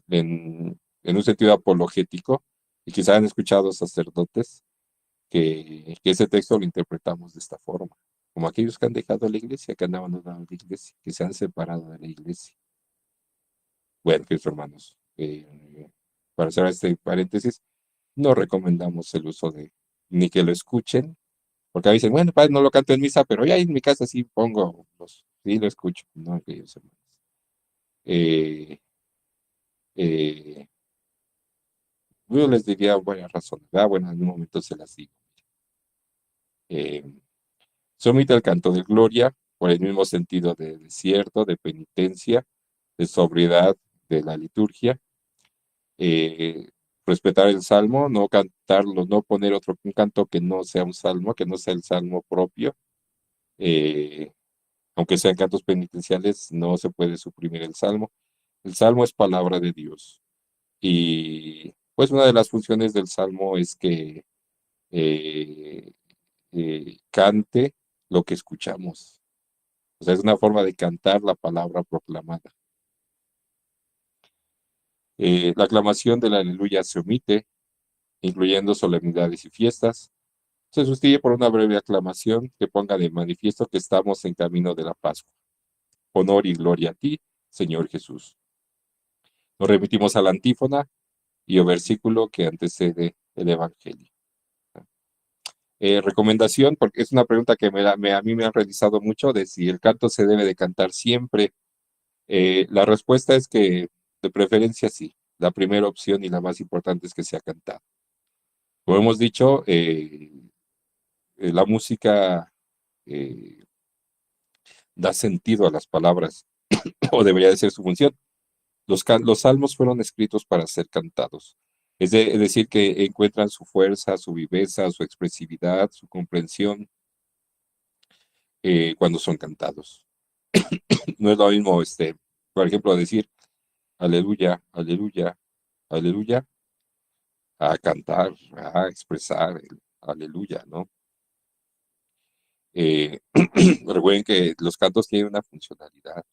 en un sentido apologético, y quizá han escuchado sacerdotes, que ese texto lo interpretamos de esta forma, como aquellos que han dejado la iglesia, que han abandonado la iglesia, que se han separado de la iglesia. Bueno, queridos hermanos, para cerrar este paréntesis, no recomendamos el uso ni que lo escuchen, porque a veces dicen, bueno, padre, no lo canto en misa, pero ya en mi casa sí sí lo escucho, no, queridos hermanos. Eh, eh, yo les diría buenas razones, ¿verdad? Bueno, en un momento se las digo. Eh, Se omite el canto de gloria por el mismo sentido de desierto, de penitencia, de sobriedad de la liturgia. eh, Respetar el salmo, no cantarlo, no poner un canto que no sea un salmo, que no sea el salmo propio. eh, Aunque sean cantos penitenciales, no se puede suprimir el salmo. El salmo es palabra de Dios. Y pues una de las funciones del salmo es que eh, cante lo que escuchamos. O sea, es una forma de cantar la palabra proclamada. La aclamación de la aleluya se omite, incluyendo solemnidades y fiestas. Se sustituye por una breve aclamación que ponga de manifiesto que estamos en camino de la Pascua. Honor y gloria a ti, Señor Jesús. Nos remitimos a la antífona y el versículo que antecede el Evangelio. Recomendación, porque es una pregunta que a mí me han realizado mucho, de si el canto se debe de cantar siempre. La respuesta es que de preferencia sí. La primera opción y la más importante es que sea cantado. Como hemos dicho, la música eh, da sentido a las palabras, o debería de ser su función. Los salmos fueron escritos para ser cantados. Es decir, que encuentran su fuerza, su viveza, su expresividad, su comprensión cuando son cantados. No es lo mismo, por ejemplo, decir aleluya, aleluya, aleluya, a cantar, a expresar el aleluya, ¿no? Eh, Recuerden que los cantos tienen una funcionalidad,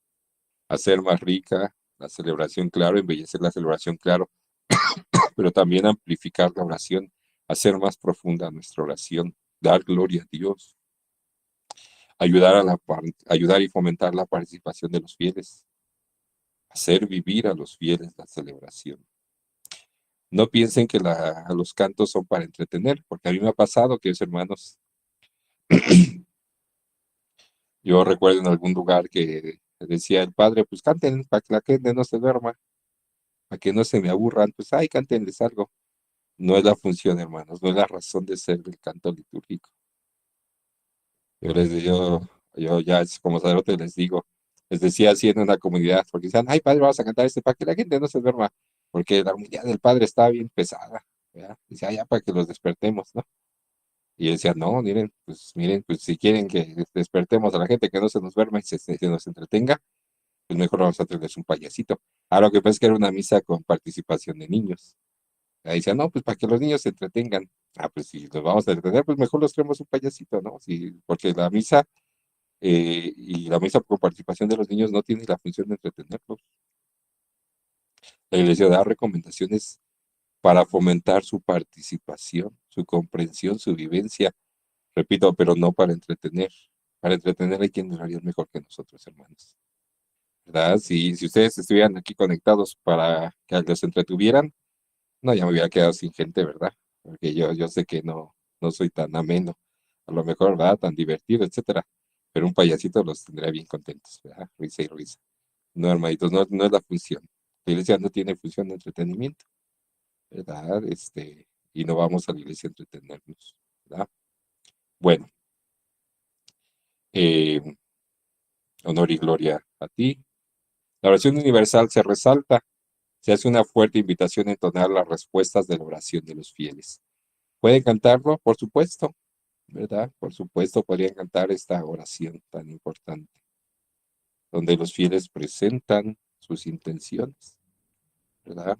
hacer más rica la celebración, claro, embellecer la celebración, claro, pero también amplificar la oración, hacer más profunda nuestra oración, dar gloria a Dios, ayudar y fomentar la participación de los fieles, hacer vivir a los fieles la celebración. No piensen que los cantos son para entretener, porque a mí me ha pasado que los hermanos, yo recuerdo en algún lugar que decía el padre, pues canten para que la gente no se duerma, para que no se me aburran, pues ay, cántenles algo. No es la función, hermanos, no es la razón de ser del canto litúrgico. Yo les digo, yo ya como sacerdote les digo, les decía así en una comunidad, porque decían, ay padre, vamos a cantar este para que la gente no se duerma, porque la humildad del padre estaba bien pesada, ¿verdad? Decía, ya para que los despertemos, ¿no? Y él decía, no, miren, pues si quieren que despertemos a la gente, que no se nos duerma y se nos entretenga, pues mejor vamos a traerles un payasito. Ahora lo que pasa es que era una misa con participación de niños. Ahí decía, no, pues para que los niños se entretengan. Ah, pues si los vamos a entretener, pues mejor los traemos un payasito, ¿no? Sí, porque la misa y la misa con participación de los niños no tiene la función de entretenerlos. La iglesia da recomendaciones para fomentar su participación, su comprensión, su vivencia, repito, pero no para entretener. Para entretener hay quien lo haría mejor que nosotros, hermanos. ¿Verdad? Si ustedes estuvieran aquí conectados para que los entretuvieran, no, ya me hubiera quedado sin gente, ¿verdad? Porque yo sé que no soy tan ameno, a lo mejor, ¿verdad? Tan divertido, etcétera. Pero un payasito los tendría bien contentos, ¿verdad? Risa y risa. No, hermanitos, no es la función. La iglesia no tiene función de entretenimiento, ¿verdad? Y no vamos a la iglesia a entretenernos, ¿verdad? Bueno, eh, honor y gloria a ti. La oración universal se resalta, se hace una fuerte invitación a entonar las respuestas de la oración de los fieles. ¿Pueden cantarlo? Por supuesto, ¿verdad? Por supuesto, podrían cantar esta oración tan importante, donde los fieles presentan sus intenciones, ¿verdad?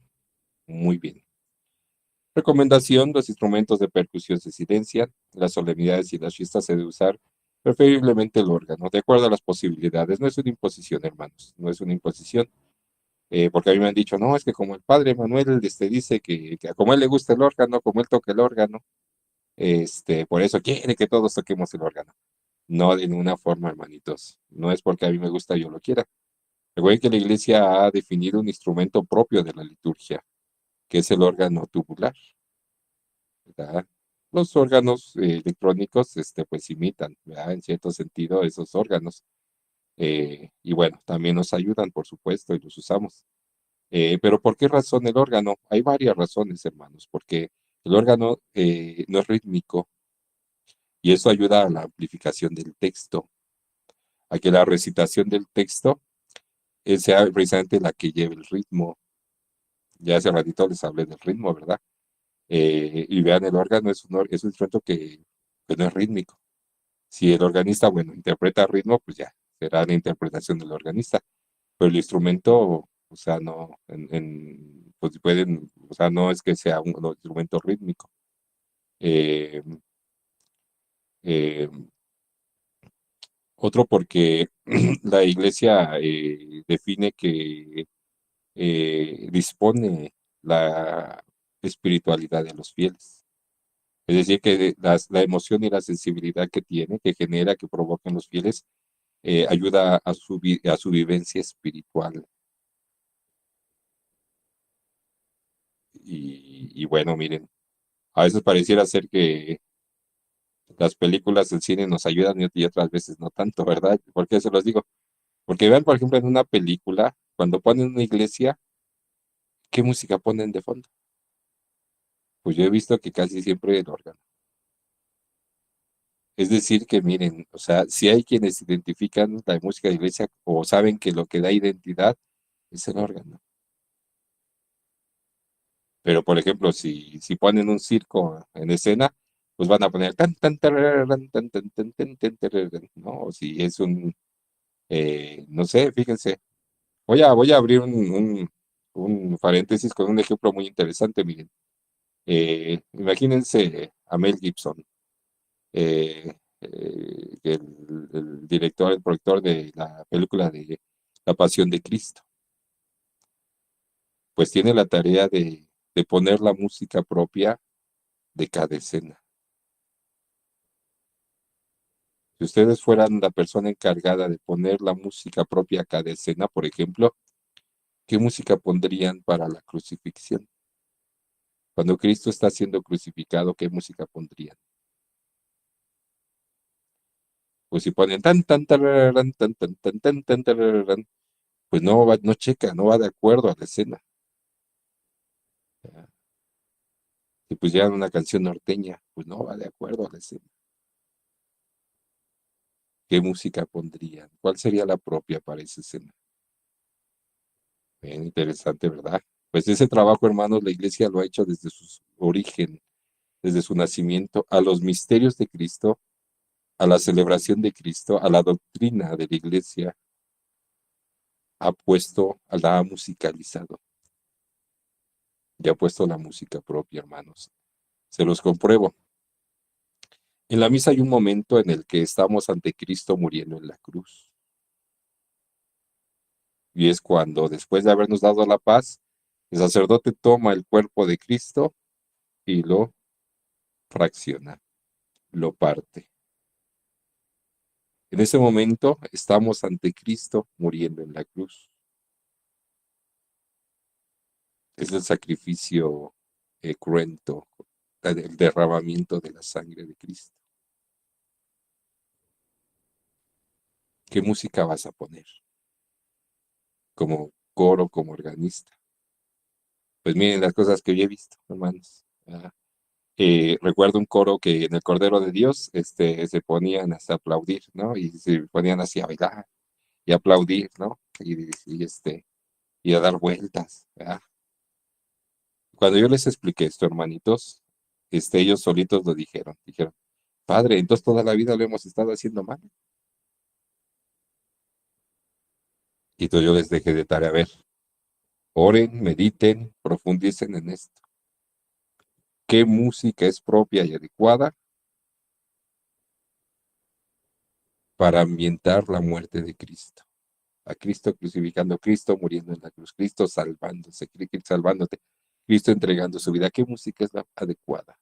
Muy bien. Recomendación: los instrumentos de percusión se silencian, las solemnidades y las fiestas se debe usar preferiblemente el órgano, de acuerdo a las posibilidades. No es una imposición, hermanos, no es una imposición, porque a mí me han dicho, no, es que como el padre Manuel dice que como a él le gusta el órgano, como él toca el órgano, por eso quiere que todos toquemos el órgano. No de ninguna forma, hermanitos. No es porque a mí me gusta yo lo quiera. Recuerden que la iglesia ha definido un instrumento propio de la liturgia, que es el órgano tubular, ¿verdad? Los órganos electrónicos, pues imitan, ¿verdad? En cierto sentido, esos órganos. Y bueno, también nos ayudan, por supuesto, y los usamos. Pero ¿por qué razón el órgano? Hay varias razones, hermanos, porque el órgano no es rítmico y eso ayuda a la amplificación del texto, a que la recitación del texto sea precisamente la que lleve el ritmo. Ya hace ratito les hablé del ritmo, ¿verdad? Y vean, el órgano es un instrumento que no es rítmico. Si el organista, bueno, interpreta ritmo, pues ya, será la interpretación del organista. Pero el instrumento, o sea, no, pues pueden, o sea, no es que sea un instrumento rítmico. Eh, eh, Otro porque la iglesia define que dispone la espiritualidad de los fieles. Es decir, que la emoción y la sensibilidad que tiene, que genera, que provoca en los fieles, ayuda a su vivencia espiritual. Y bueno, miren, a veces pareciera ser que las películas del cine nos ayudan y otras veces no tanto, ¿verdad? ¿Por qué se los digo? Porque vean, por ejemplo, en una película, cuando ponen una iglesia, ¿qué música ponen de fondo? Pues yo he visto que casi siempre el órgano. Es decir, que miren, o sea, si hay quienes identifican la música de iglesia o saben que lo que da identidad es el órgano. Pero, por ejemplo, si ponen un circo en escena, pues van a poner tan, tan, tararán, tan, tan, tan, tan, tan, tararán, ¿no? O si es no sé, fíjense. Voy a abrir un paréntesis con un ejemplo muy interesante, miren. Imagínense a Mel Gibson, el director, el productor de la película de La Pasión de Cristo, pues tiene la tarea de poner la música propia de cada escena. Si ustedes fueran la persona encargada de poner la música propia a cada escena, por ejemplo, ¿qué música pondrían para la crucifixión? Cuando Cristo está siendo crucificado, ¿qué música pondrían? Pues si ponen tan, tan, tararán, tan, tan, tan, tan, tan, tararán, pues no va, no checa, no va de acuerdo a la escena. Si pusieran una canción norteña, pues no va de acuerdo a la escena. ¿Qué música pondrían? ¿Cuál sería la propia para esa escena? Bien interesante, ¿verdad? Pues ese trabajo, hermanos, la iglesia lo ha hecho desde su origen, desde su nacimiento, a los misterios de Cristo, a la celebración de Cristo, a la doctrina de la iglesia, ha puesto, la ha musicalizado, y ha puesto la música propia, hermanos. Se los compruebo. En la misa hay un momento en el que estamos ante Cristo muriendo en la cruz. Y es cuando, después de habernos dado la paz, el sacerdote toma el cuerpo de Cristo y lo fracciona, lo parte. En ese momento estamos ante Cristo muriendo en la cruz. Es el sacrificio cruento, el derramamiento de la sangre de Cristo. ¿Qué música vas a poner? Como coro, como organista. Pues miren las cosas que yo he visto, hermanos. Recuerdo un coro que en el Cordero de Dios se ponían hasta a aplaudir, ¿no? Y se ponían así a bailar y a aplaudir, ¿no? Y a dar vueltas, ¿verdad? Cuando yo les expliqué esto, hermanitos, ellos solitos lo dijeron, Padre, entonces toda la vida lo hemos estado haciendo mal. Y entonces yo les dejé de tarea, a ver, oren, mediten, profundicen en esto. ¿Qué música es propia y adecuada para ambientar la muerte de Cristo? A Cristo crucificando, Cristo muriendo en la cruz, Cristo salvándose, Cristo salvándote, Cristo entregando su vida. ¿Qué música es la adecuada?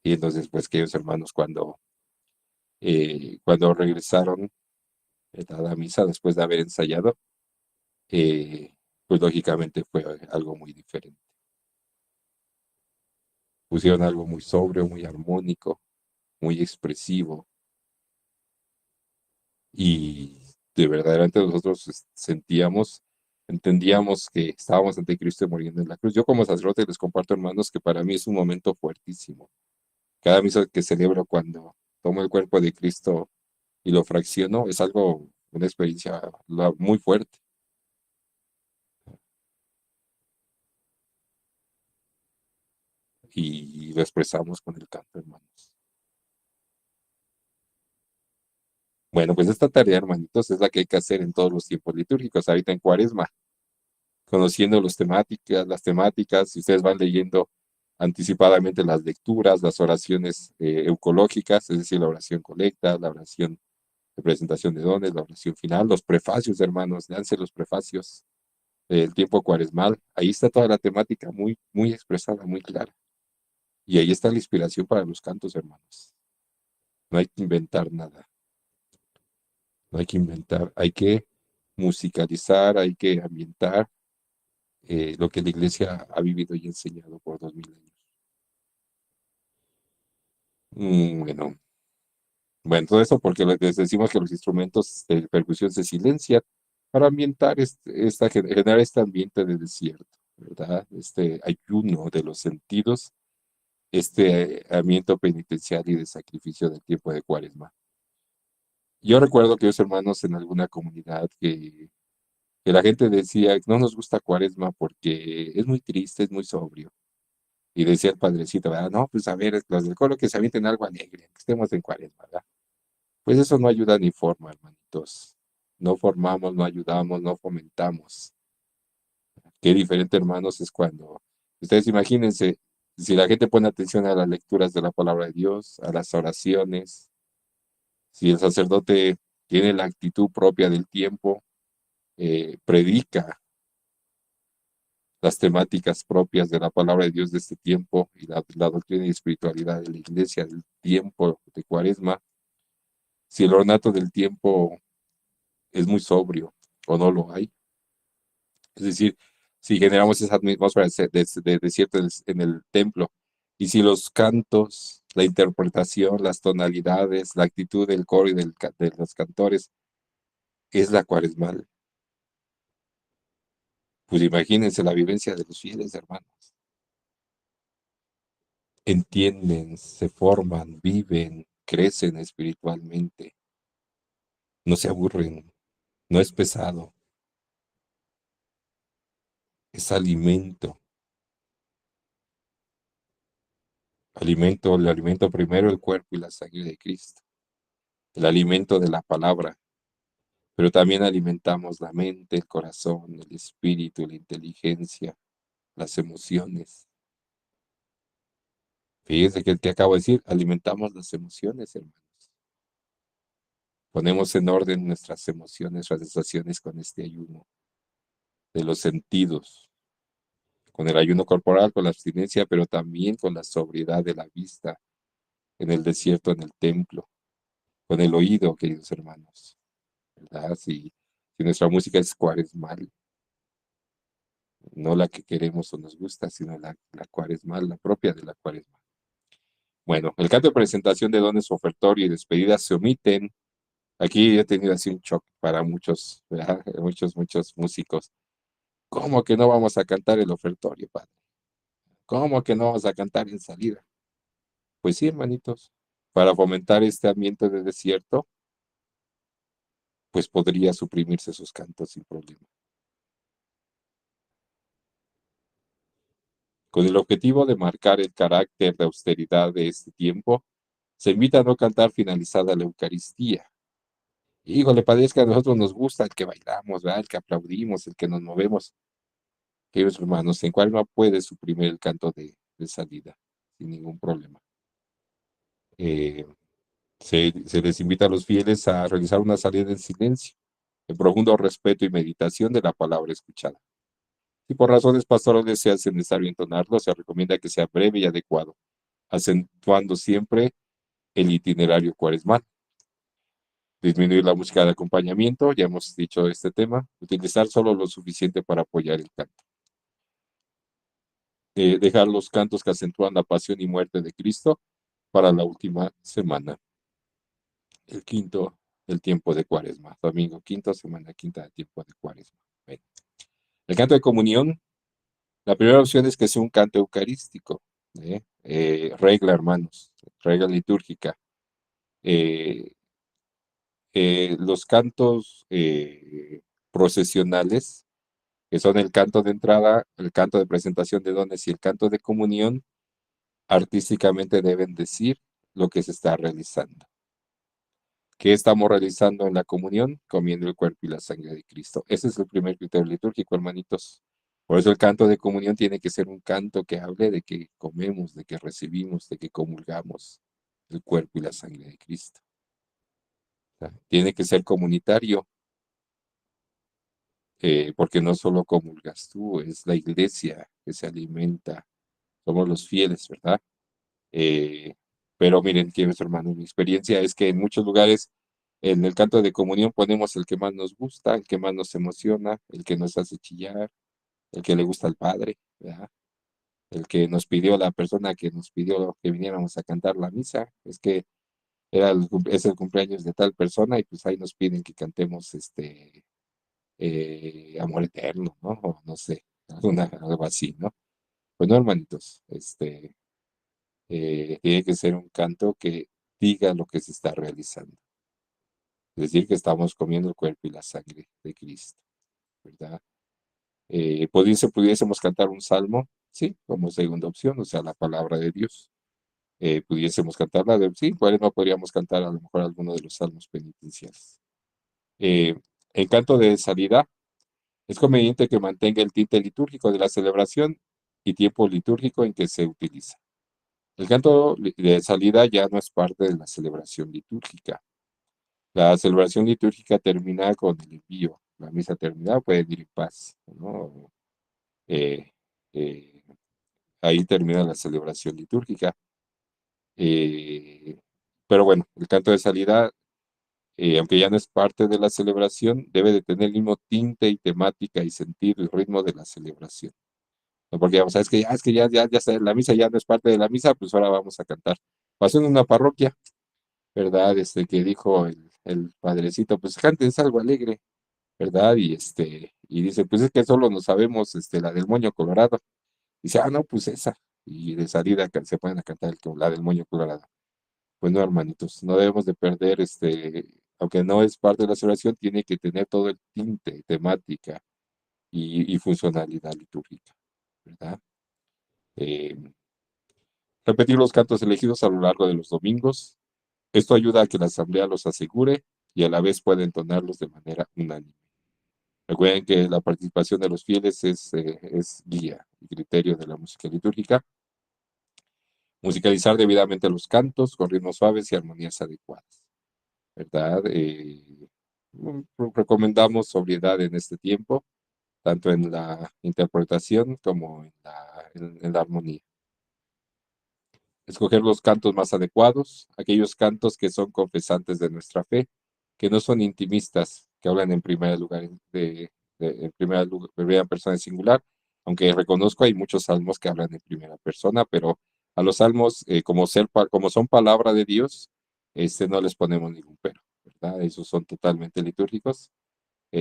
Y entonces, pues, queridos hermanos, cuando regresaron a la misa después de haber ensayado, pues lógicamente fue algo muy diferente. Pusieron algo muy sobrio, muy armónico, muy expresivo, y de verdaderamente nosotros sentíamos, entendíamos que estábamos ante Cristo muriendo en la cruz. Yo como sacerdote les comparto, hermanos, que para mí es un momento fuertísimo. Cada misa que celebro cuando tomo el cuerpo de Cristo y lo fracciono es algo, una experiencia muy fuerte. Y lo expresamos con el canto, hermanos. Bueno, pues esta tarea, hermanitos, es la que hay que hacer en todos los tiempos litúrgicos, ahorita en Cuaresma, conociendo las temáticas, si ustedes van leyendo anticipadamente las lecturas, las oraciones eucológicas, es decir, la oración colecta, la oración de presentación de dones, la oración final, los prefacios, hermanos, leanse los prefacios del tiempo cuaresmal, ahí está toda la temática muy, muy expresada, muy clara, y ahí está la inspiración para los cantos, hermanos. No hay que inventar nada, no hay que inventar, hay que musicalizar, hay que ambientar lo que la iglesia ha vivido y enseñado por 2000 años. Bueno, bueno, todo eso porque les decimos que los instrumentos de percusión se silencian para ambientar generar este ambiente de desierto, ¿verdad? Este ayuno de los sentidos, este ambiente penitencial y de sacrificio del tiempo de Cuaresma. Yo recuerdo que los hermanos en alguna comunidad que la gente decía, no nos gusta Cuaresma porque es muy triste, es muy sobrio. Y decía el padrecito, ¿verdad? No, pues a ver, los del coro que se avienten algo alegre, que estemos en Cuaresma, ¿verdad? Pues eso no ayuda ni forma, hermanitos. No formamos, no ayudamos, no fomentamos. Qué diferente, hermanos, es cuando ustedes imagínense, si la gente pone atención a las lecturas de la palabra de Dios, a las oraciones, si el sacerdote tiene la actitud propia del tiempo, predica las temáticas propias de la palabra de Dios de este tiempo y la doctrina y espiritualidad de la iglesia del tiempo de Cuaresma, si el ornato del tiempo es muy sobrio o no lo hay, es decir, Si generamos esa atmósfera de desierto en el templo, y si los cantos, la interpretación, las tonalidades, la actitud del coro y de los cantores es la cuaresmal, pues imagínense la vivencia de los fieles, hermanos. Entienden, se forman, viven, crecen espiritualmente, no se aburren, no es pesado, es alimento. El alimento primero el cuerpo y la sangre de Cristo, el alimento de la palabra, pero también alimentamos la mente, el corazón, el espíritu, la inteligencia, las emociones. Fíjense que acabo de decir, alimentamos las emociones, hermanos. Ponemos en orden nuestras emociones, nuestras sensaciones con este ayuno de los sentidos, con el ayuno corporal, con la abstinencia, pero también con la sobriedad de la vista en el desierto, en el templo, con el oído, queridos hermanos, ¿verdad? Si nuestra música es cuaresmal, no la que queremos o nos gusta, sino la cuaresmal, la propia de la cuaresma. Bueno, el canto de presentación de dones, ofertorio y despedida se omiten. Aquí he tenido así un shock para muchos, ¿verdad? Muchos músicos. ¿Cómo que no vamos a cantar el ofertorio, padre? ¿Cómo que no vamos a cantar en salida? Pues sí, hermanitos, para fomentar este ambiente de desierto, pues podría suprimirse sus cantos sin problema. Con el objetivo de marcar el carácter de austeridad de este tiempo, se invita a no cantar finalizada la Eucaristía. Híjole, padre, es que a nosotros nos gusta el que bailamos, ¿verdad? El que aplaudimos, el que nos movemos. Queridos hermanos, en cual no puede suprimir el canto de salida, sin ningún problema. Eh, se les invita a los fieles a realizar una salida en silencio, en profundo respeto y meditación de la palabra escuchada. Si por razones pastorales se hace necesario entonarlo, se recomienda que sea breve y adecuado, acentuando siempre el itinerario cuaresmal. Disminuir la música de acompañamiento, ya hemos dicho este tema, utilizar solo lo suficiente para apoyar el canto. Dejar los cantos que acentúan la pasión y muerte de Cristo para la última semana. El quinto, el tiempo de Cuaresma. Domingo, quinta semana, quinta del tiempo de Cuaresma. Bueno. El canto de comunión, la primera opción es que sea un canto eucarístico. Regla, hermanos, regla litúrgica. Eh, los cantos procesionales, que son el canto de entrada, el canto de presentación de dones y el canto de comunión, artísticamente deben decir lo que se está realizando. ¿Qué estamos realizando en la comunión? Comiendo el cuerpo y la sangre de Cristo. Ese es el primer criterio litúrgico, hermanitos. Por eso el canto de comunión tiene que ser un canto que hable de que comemos, de que recibimos, de que comulgamos el cuerpo y la sangre de Cristo. O sea, tiene que ser comunitario, porque no solo comulgas tú, es la iglesia que se alimenta, somos los fieles, ¿verdad? Eh, pero miren, queridos hermanos, mi experiencia es que en muchos lugares en el canto de comunión ponemos el que más nos gusta, el que más nos emociona, el que nos hace chillar, el que le gusta al Padre, ¿verdad? El que nos pidió, la persona que nos pidió que viniéramos a cantar la misa, es que es el cumpleaños de tal persona y pues ahí nos piden que cantemos Amor Eterno, ¿no? O no sé, algo así, ¿no? Pues no, hermanitos, tiene que ser un canto que diga lo que se está realizando. Es decir, que estamos comiendo el cuerpo y la sangre de Cristo, ¿verdad? Pudiésemos cantar un salmo, sí, como segunda opción, o sea, la palabra de Dios. Pudiésemos cantarla, sí, no podríamos cantar a lo mejor alguno de los salmos penitenciales. Eh, en canto de salida, es conveniente que mantenga el tinte litúrgico de la celebración y tiempo litúrgico en que se utiliza. El canto de salida ya no es parte de la celebración litúrgica. La celebración litúrgica termina con el envío. La misa terminada, pueden ir en paz, ¿no? Eh, eh, ahí termina la celebración litúrgica. Eh, pero bueno, el canto de salida aunque ya no es parte de la celebración, debe de tener el mismo tinte y temática y sentido y ritmo de la celebración. No, porque vamos, es que ya la misa ya no es parte de la misa, pues ahora vamos a cantar. Pasó en una parroquia, ¿verdad? Que dijo el padrecito, pues canten algo alegre, ¿verdad? Y dice, pues es que solo nos sabemos la del moño colorado. Dice, ah, no, pues esa. Y de salida se ponen a cantar la del moño colorado. Pues no, hermanitos, no debemos de perder, aunque no es parte de la celebración, tiene que tener todo el tinte, temática y funcionalidad litúrgica, ¿verdad? Eh, Repetir los cantos elegidos a lo largo de los domingos. Esto ayuda a que la asamblea los asegure y a la vez pueda entonarlos de manera unánime. Recuerden que la participación de los fieles es guía y criterio de la música litúrgica. Musicalizar debidamente los cantos con ritmos suaves y armonías adecuadas, ¿verdad? Recomendamos sobriedad en este tiempo, tanto en la interpretación como en la armonía. Escoger los cantos más adecuados, aquellos cantos que son confesantes de nuestra fe, que no son intimistas, que hablan en primer lugar en primera persona en singular, aunque reconozco hay muchos salmos que hablan en primera persona, pero a los salmos, como son palabra de Dios, no les ponemos ningún pero, ¿verdad? Esos son totalmente litúrgicos,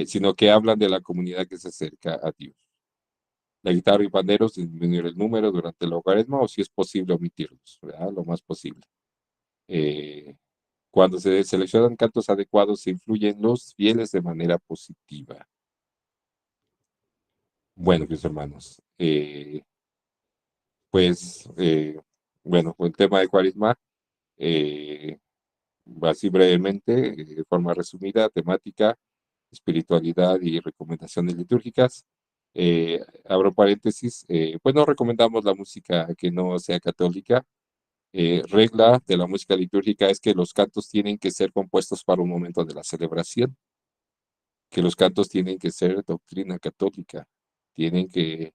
sino que hablan de la comunidad que se acerca a Dios. La guitarra y panderos, disminuir el número durante el logaritmo o si es posible omitirlos, ¿verdad? Lo más posible. Eh, Cuando se seleccionan cantos adecuados, se influyen los fieles de manera positiva. Bueno, mis hermanos, pues, bueno, el tema de Cuaresma, eh, así brevemente, de forma resumida, temática, espiritualidad y recomendaciones litúrgicas. Abro paréntesis, pues no recomendamos la música que no sea católica. Regla de la música litúrgica es que los cantos tienen que ser compuestos para un momento de la celebración, que los cantos tienen que ser doctrina católica, tienen que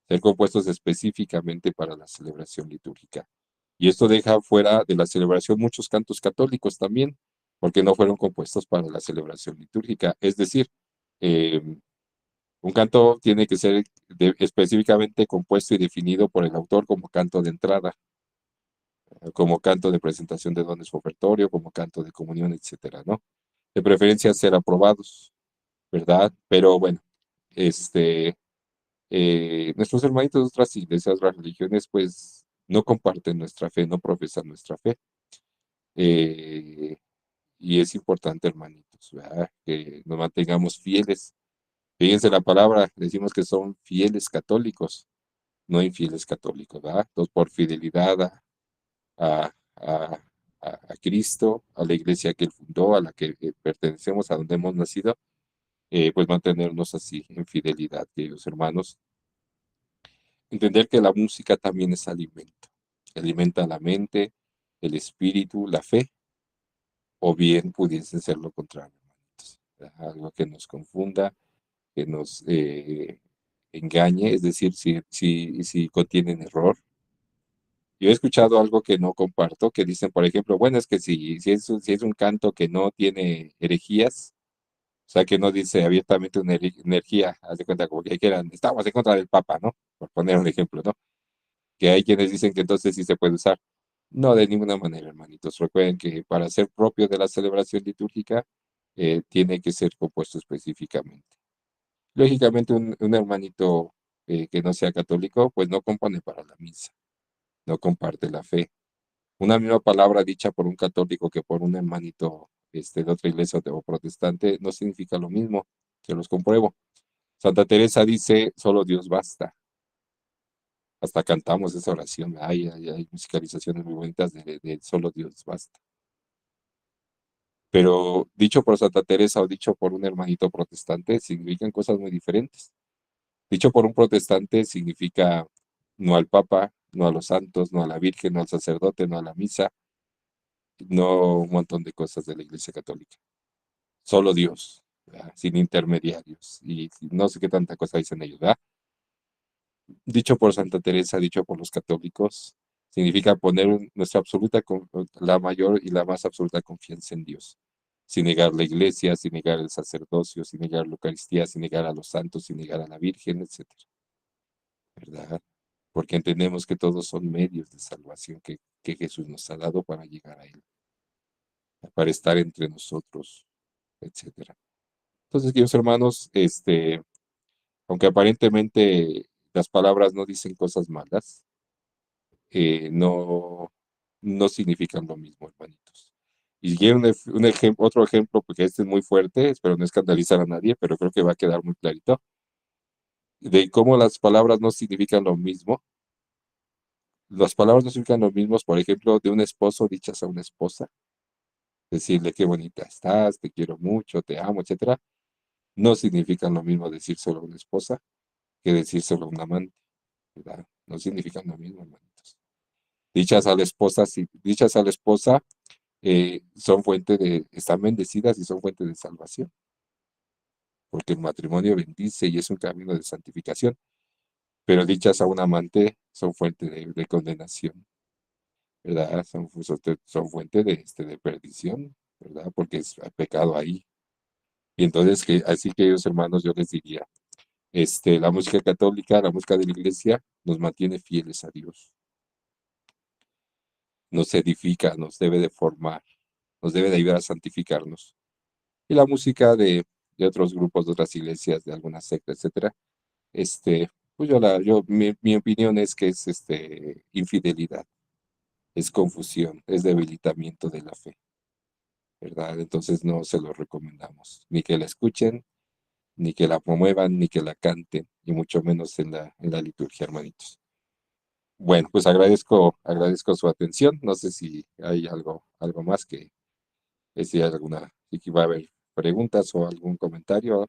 ser compuestos específicamente para la celebración litúrgica. Y esto deja fuera de la celebración muchos cantos católicos también, porque no fueron compuestos para la celebración litúrgica. Es decir, eh, un canto tiene que ser específicamente compuesto y definido por el autor como canto de entrada, como canto de presentación de dones ofertorio, como canto de comunión, etcétera, ¿no? De preferencia ser aprobados, ¿verdad? Pero bueno, este, nuestros hermanitos de otras iglesias, otras religiones, pues no comparten nuestra fe, no profesan nuestra fe. Eh, y es importante, hermanitos, ¿verdad? Que nos mantengamos fieles. Fíjense la palabra, decimos que son fieles católicos, no infieles católicos, ¿verdad? Entonces, por fidelidad a, a, a Cristo, a la iglesia que él fundó, a la que pertenecemos, a donde hemos nacido, pues mantenernos así en fidelidad, queridos hermanos. Entender que la música también es alimento. Alimenta la mente, el espíritu, la fe, o bien pudiese ser lo contrario, hermanitos. Algo que nos confunda, que nos engañe, es decir, si contienen error. Yo he escuchado algo que no comparto, que dicen, por ejemplo, bueno, es que si es un canto que no tiene herejías, o sea, que no dice abiertamente una energía, haz de cuenta como que quieran, estamos en contra del Papa, ¿no? Por poner un ejemplo, ¿no? Que hay quienes dicen que entonces sí se puede usar. No, de ninguna manera, hermanitos. Recuerden que para ser propio de la celebración litúrgica, tiene que ser compuesto específicamente. Lógicamente, un hermanito que no sea católico, pues no compone para la misa, no comparte la fe. Una misma palabra dicha por un católico que por un hermanito de otra iglesia o protestante no significa lo mismo, que los compruebo. Santa Teresa dice, solo Dios basta. Hasta cantamos esa oración. Hay musicalizaciones muy bonitas de solo Dios basta. Pero dicho por Santa Teresa o dicho por un hermanito protestante significan cosas muy diferentes. Dicho por un protestante significa no al Papa, no a los santos, no a la Virgen, no al sacerdote, no a la misa, no un montón de cosas de la Iglesia Católica. Solo Dios, ¿verdad? Sin intermediarios. Y no sé qué tanta cosa dicen ellos, ¿verdad? Dicho por Santa Teresa, dicho por los católicos, significa poner nuestra la mayor y la más absoluta confianza en Dios. sin negar la iglesia, sin negar el sacerdocio, sin negar la Eucaristía, sin negar a los santos, sin negar a la Virgen, etcétera, ¿verdad? Porque entendemos que todos son medios de salvación que Jesús nos ha dado para llegar a Él, para estar entre nosotros, etcétera. Entonces, queridos hermanos, aunque aparentemente las palabras no dicen cosas malas, no, no significan lo mismo, hermanitos. Y quiero otro ejemplo, porque este es muy fuerte, espero no escandalizar a nadie, pero creo que va a quedar muy clarito, de cómo las palabras no significan lo mismo. Las palabras no significan lo mismo, por ejemplo, de un esposo dichas a una esposa, decirle qué bonita estás, te quiero mucho, te amo, etcétera, no significan lo mismo decírselo a una esposa que decírselo a un amante, ¿verdad? No significan lo mismo, hermanitos. Dichas a la esposa, sí, dichas a la esposa, están bendecidas y son fuente de salvación, porque el matrimonio bendice y es un camino de santificación, pero dichas a un amante son fuente de condenación, ¿verdad? Son fuente de perdición, ¿verdad? Porque es pecado ahí. Y entonces, así que ellos hermanos, yo les diría, la música católica, la música de la iglesia, nos mantiene fieles a Dios, nos edifica, nos debe de formar, nos debe de ayudar a santificarnos. Y la música de otros grupos, de otras iglesias, de algunas sectas, etcétera, pues mi opinión es que es infidelidad, es confusión, es debilitamiento de la fe, ¿verdad? Entonces no se lo recomendamos, ni que la escuchen, ni que la promuevan, ni que la canten, y mucho menos en la liturgia, hermanitos. Bueno, pues agradezco su atención. No sé si hay algo más si hay si va a haber preguntas o algún comentario,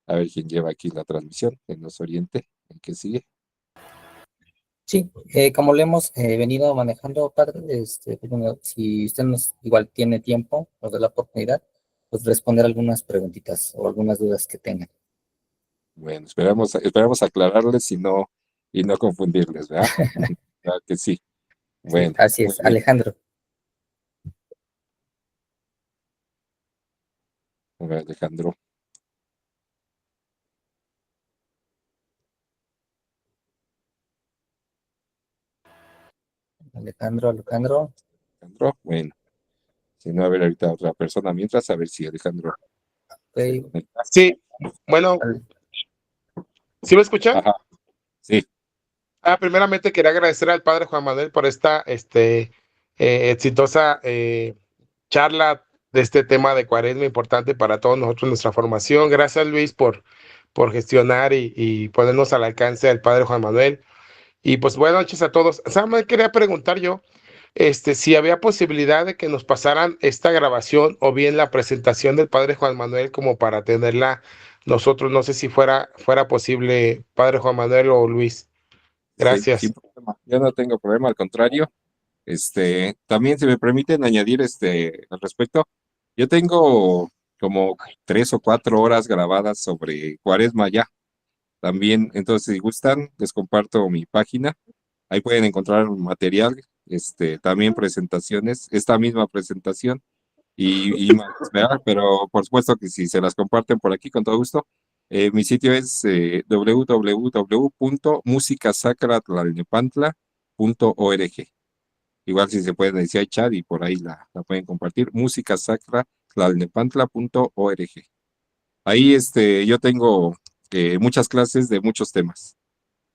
a ver quién lleva aquí la transmisión, que nos oriente, el que sigue. Sí, como lo hemos venido manejando, padre, pues, bueno, si usted igual tiene tiempo, nos da la oportunidad, pues responder algunas preguntitas o algunas dudas que tengan. Bueno, esperamos aclararles y no confundirles, ¿verdad? Claro que sí. Sí, Bueno, así muy es, bien. Alejandro. A ver, Alejandro. Alejandro. Alejandro, bueno, si no, a ver ahorita otra persona mientras, a ver si Alejandro se Ok, conecta. Sí, bueno, al- ¿sí me escuchan? Ajá, sí, Primeramente quería agradecer al padre Juan Manuel por esta exitosa charla de este tema de Cuaresma importante para todos nosotros, nuestra formación. Gracias, Luis, por gestionar y ponernos al alcance del padre Juan Manuel. Y pues buenas noches a todos. Samuel, quería preguntar yo, si había posibilidad de que nos pasaran esta grabación o bien la presentación del padre Juan Manuel como para tenerla nosotros. No sé si fuera posible, padre Juan Manuel o Luis. sin Gracias. problema. Yo no tengo problema, al contrario. También, si me permiten añadir al respecto, yo tengo como 3 o 4 horas grabadas sobre Cuaresma ya. También, entonces, si gustan, les comparto mi página. Ahí pueden encontrar material, también presentaciones, esta misma presentación y más, ¿verdad? Pero por supuesto que si se las comparten por aquí, con todo gusto. Mi sitio es www.musicasacratlalnepantla.org. Igual si se pueden decir hay chat y por ahí la pueden compartir. Musicasacratlalnepantla.org. Ahí yo tengo muchas clases de muchos temas,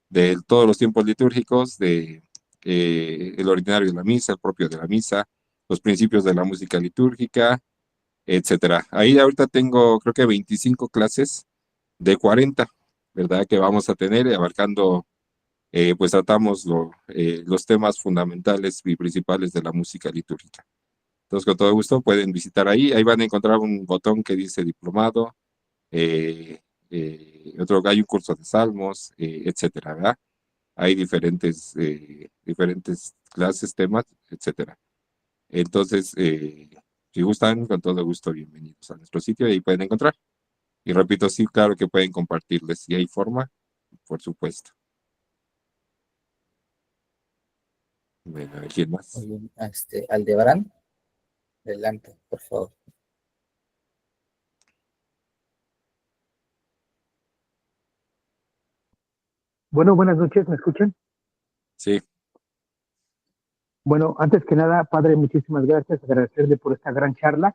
de todos los tiempos litúrgicos, de el ordinario de la misa, el propio de la misa, los principios de la música litúrgica, etcétera. Ahí ahorita tengo creo que 25 clases de 40, ¿verdad? Que vamos a tener abarcando, pues tratamos los temas fundamentales y principales de la música litúrgica. Entonces, con todo gusto pueden visitar ahí. Ahí van a encontrar un botón que dice diplomado, hay un curso de salmos, etcétera, ¿verdad? Hay diferentes clases, temas, etcétera. Entonces, si gustan, con todo gusto, bienvenidos a nuestro sitio y ahí pueden encontrar. Y repito, sí, claro que pueden compartirles si hay forma, por supuesto. Bueno, a ver quién más. Aldebarán. Adelante, por favor. Bueno, buenas noches, ¿me escuchan? Sí, Bueno, antes que nada, padre, muchísimas gracias, agradecerle por esta gran charla.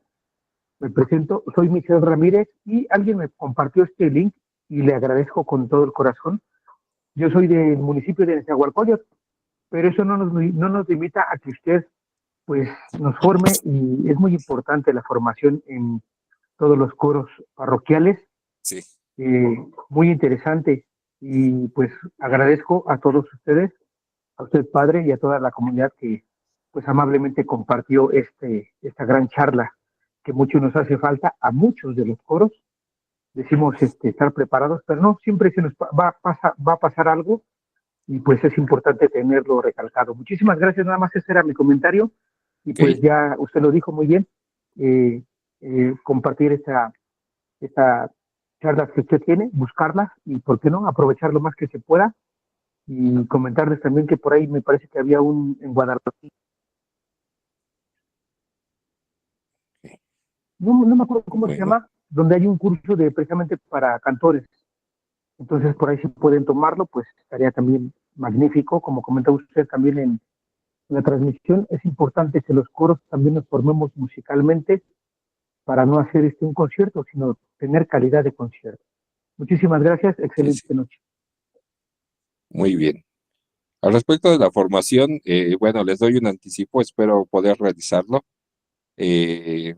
Me presento, soy Michel Ramírez y alguien me compartió este link y le agradezco con todo el corazón. Yo soy del municipio de Nezahualcóyotl, pero eso no nos limita a que usted pues nos forme y es muy importante la formación en todos los coros parroquiales, sí, muy interesante y pues agradezco a todos ustedes, a usted padre y a toda la comunidad que pues amablemente compartió esta gran charla que mucho nos hace falta a muchos de los coros. Decimos estar preparados, pero no, siempre se nos va a pasar algo y pues es importante tenerlo recalcado. Muchísimas gracias, nada más ese era mi comentario y ok, pues ya usted lo dijo muy bien, eh, compartir esta charla que usted tiene, buscarlas y por qué no, aprovechar lo más que se pueda y comentarles también que por ahí me parece que había un en Guadalajara, no me acuerdo cómo se bueno, llama, donde hay un curso de precisamente para cantores. Entonces por ahí si pueden tomarlo, pues estaría también magnífico. Como comentó usted también en la transmisión, es importante que los coros también nos formemos musicalmente para no hacer un concierto, sino tener calidad de concierto. Muchísimas gracias, sí, sí, excelente noche. muy bien. Al respecto de la formación, bueno, les doy un anticipo, espero poder realizarlo. Eh,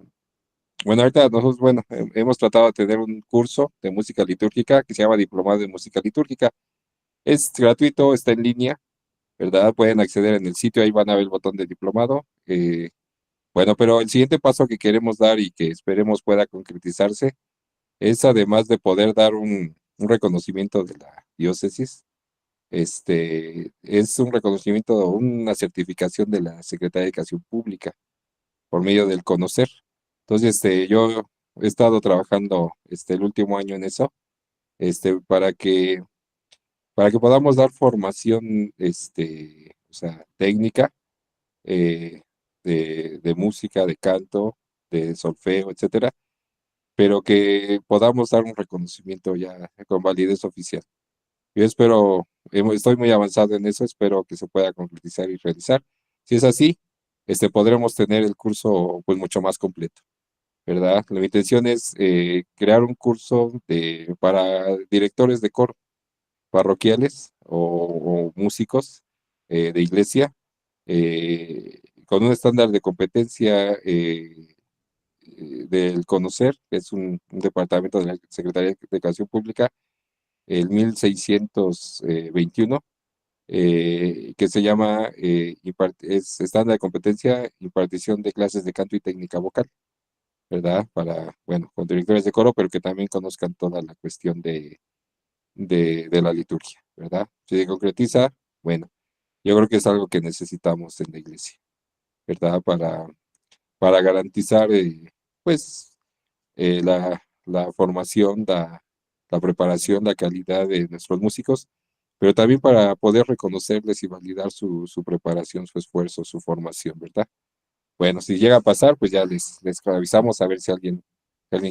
bueno, ahorita nosotros, bueno, hemos tratado de tener un curso de música litúrgica que se llama Diplomado de Música Litúrgica. Es gratuito, está en línea, ¿verdad? Pueden acceder en el sitio, ahí van a ver el botón de diplomado. Bueno, pero el siguiente paso que queremos dar y que esperemos pueda concretizarse es además de poder dar un reconocimiento de la diócesis, es un reconocimiento, una certificación de la Secretaría de Educación Pública por medio del conocer. Entonces, yo he estado trabajando el último año en eso, para que podamos dar formación, o sea, técnica, eh, de música, de canto, de solfeo, etcétera, pero que podamos dar un reconocimiento ya con validez oficial. Yo espero, estoy muy avanzado en eso, espero que se pueda concretizar y realizar. Si es así, podremos tener el curso pues mucho más completo, ¿verdad? La intención es crear un curso para directores de coro parroquiales o músicos de iglesia, con un estándar de competencia del CONOCER, que es un departamento de la Secretaría de Educación Pública, el 1621, que se llama, es estándar de competencia, impartición de clases de canto y técnica vocal, ¿verdad? Para, bueno, con directores de coro, pero que también conozcan toda la cuestión de la liturgia, ¿verdad? Si se concretiza, bueno, yo creo que es algo que necesitamos en la iglesia, ¿verdad? Para garantizar, pues, la formación, la preparación, la calidad de nuestros músicos, pero también para poder reconocerles y validar su preparación, su esfuerzo, su formación, ¿verdad? Bueno, si llega a pasar, pues ya les avisamos a ver si alguien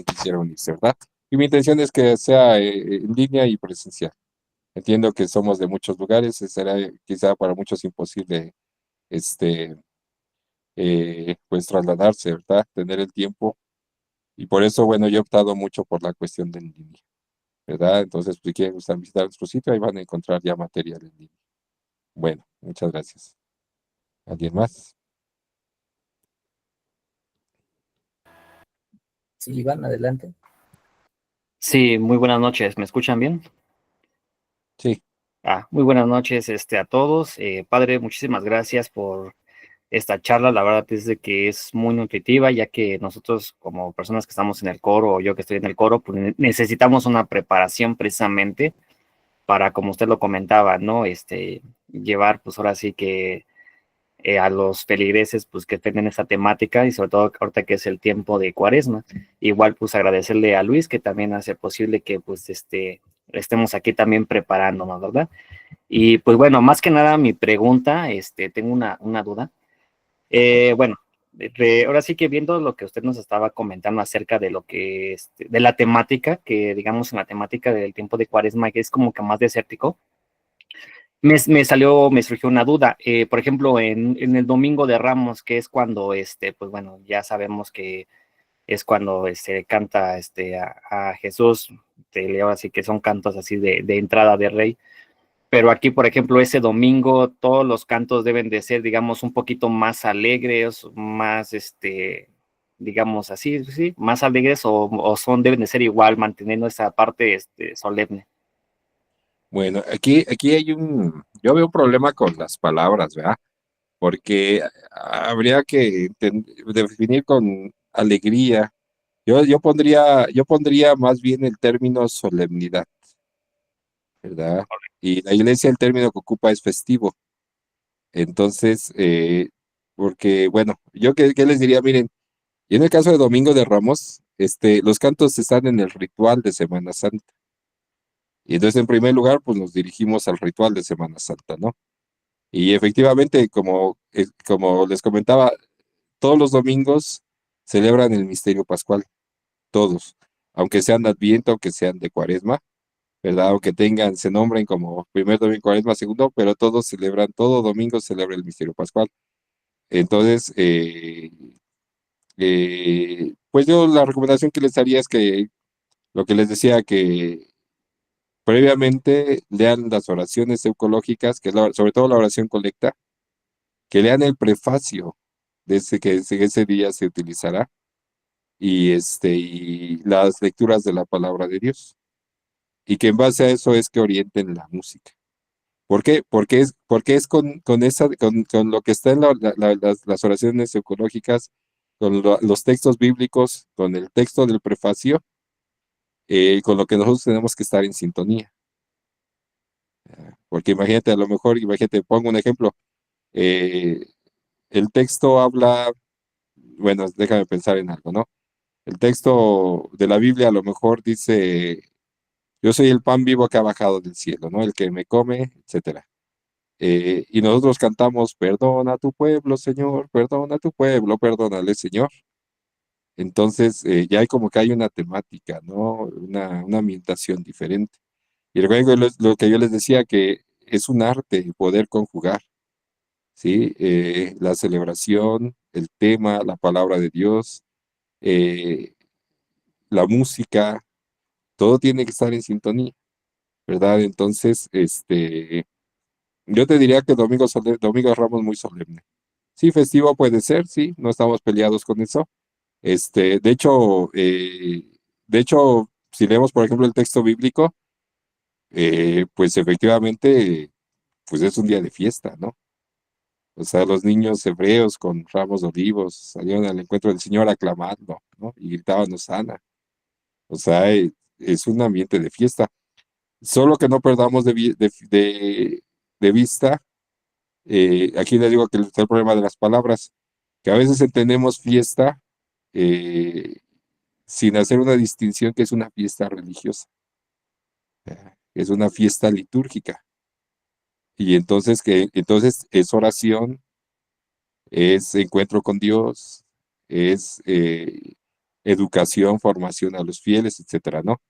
quisiera unirse, ¿verdad? Y mi intención es que sea en línea y presencial. Entiendo que somos de muchos lugares, será quizá para muchos imposible, este, pues trasladarse, ¿verdad? Tener el tiempo. Y por eso, bueno, yo he optado mucho por la cuestión del línea, ¿verdad? Entonces, si quieren visitar nuestro sitio, ahí van a encontrar ya material en línea. Bueno, muchas gracias. ¿Alguien más? Sí, Iván, adelante. Sí, muy buenas noches. ¿Me escuchan bien? Sí, Muy buenas noches, a todos. Padre, muchísimas gracias por esta charla. La verdad es de que es muy nutritiva, ya que nosotros como personas que estamos en el coro, o yo que estoy en el coro, pues necesitamos una preparación precisamente para, como usted lo comentaba, ¿no? Llevar, pues ahora sí que a los feligreses, pues que tengan esta temática y sobre todo ahorita que es el tiempo de Cuaresma. Igual, pues agradecerle a Luis que también hace posible que, pues, estemos aquí también preparándonos, ¿verdad? Y pues bueno, más que nada mi pregunta, tengo una duda. Bueno, ahora sí que viendo lo que usted nos estaba comentando acerca de lo que, de la temática, que digamos en la temática del tiempo de Cuaresma, que es como que más desértico, me surgió una duda. Por ejemplo, en el Domingo de Ramos, que es cuando, pues bueno, ya sabemos que es cuando se canta a Jesús, ahora sí que son cantos así de entrada de rey. Pero aquí, por ejemplo, ese domingo, todos los cantos deben de ser, digamos, un poquito más alegres, más, digamos así, sí, más alegres deben de ser igual, manteniendo esa parte, solemne. Bueno, aquí yo veo un problema con las palabras, ¿verdad? Porque habría que definir con alegría. Yo pondría más bien el término solemnidad, ¿verdad? Y la iglesia el término que ocupa es festivo. Entonces, porque, bueno, yo qué les diría, miren, y en el caso de Domingo de Ramos, los cantos están en el ritual de Semana Santa. Y entonces, en primer lugar, pues nos dirigimos al ritual de Semana Santa, ¿no? Y efectivamente, como les comentaba, todos los domingos celebran el misterio pascual, todos, aunque sean de Adviento, aunque sean de Cuaresma, ¿verdad? Aunque se nombren como primer domingo Cuaresma, segundo, pero todos celebran, todo domingo celebra el misterio pascual. Entonces, pues yo la recomendación que les daría es que lo que les decía, que previamente lean las oraciones eucológicas, que es sobre todo la oración colecta, que lean el prefacio de ese día se utilizará y las lecturas de la palabra de Dios. Y que en base a eso es que orienten la música. ¿Por qué? Porque es con lo que está en las oraciones ecológicas, con los textos bíblicos, con el texto del prefacio, con lo que nosotros tenemos que estar en sintonía. Porque imagínate, pongo un ejemplo. eh, el texto habla, bueno, déjame pensar en algo, ¿no? El texto de la Biblia a lo mejor dice, yo soy el pan vivo que ha bajado del cielo, ¿no? El que me come, etcétera. Y nosotros cantamos, perdona a tu pueblo, Señor, perdona a tu pueblo, perdónale, Señor. Entonces, ya hay como que hay una temática, ¿no? Una ambientación diferente. Y recuerden que lo que yo les decía, que es un arte poder conjugar, ¿sí? La celebración, el tema, la palabra de Dios, eh, la música, todo tiene que estar en sintonía, ¿verdad? Entonces, yo te diría que Domingo de Ramos muy solemne. Sí, festivo puede ser, sí, no estamos peleados con eso. Este, de hecho, eh, de hecho, si leemos, por ejemplo, el texto bíblico, pues efectivamente, pues es un día de fiesta, ¿no? O sea, los niños hebreos con ramos de olivos salieron al encuentro del Señor aclamando, ¿no? Y gritaban Hosana. O sea, es un ambiente de fiesta. Solo que no perdamos de vista, aquí les digo que está el problema de las palabras, que a veces entendemos fiesta eh, sin hacer una distinción que es una fiesta religiosa, es una fiesta litúrgica. Y entonces es oración, es encuentro con Dios, es educación, formación a los fieles, etcétera, ¿no?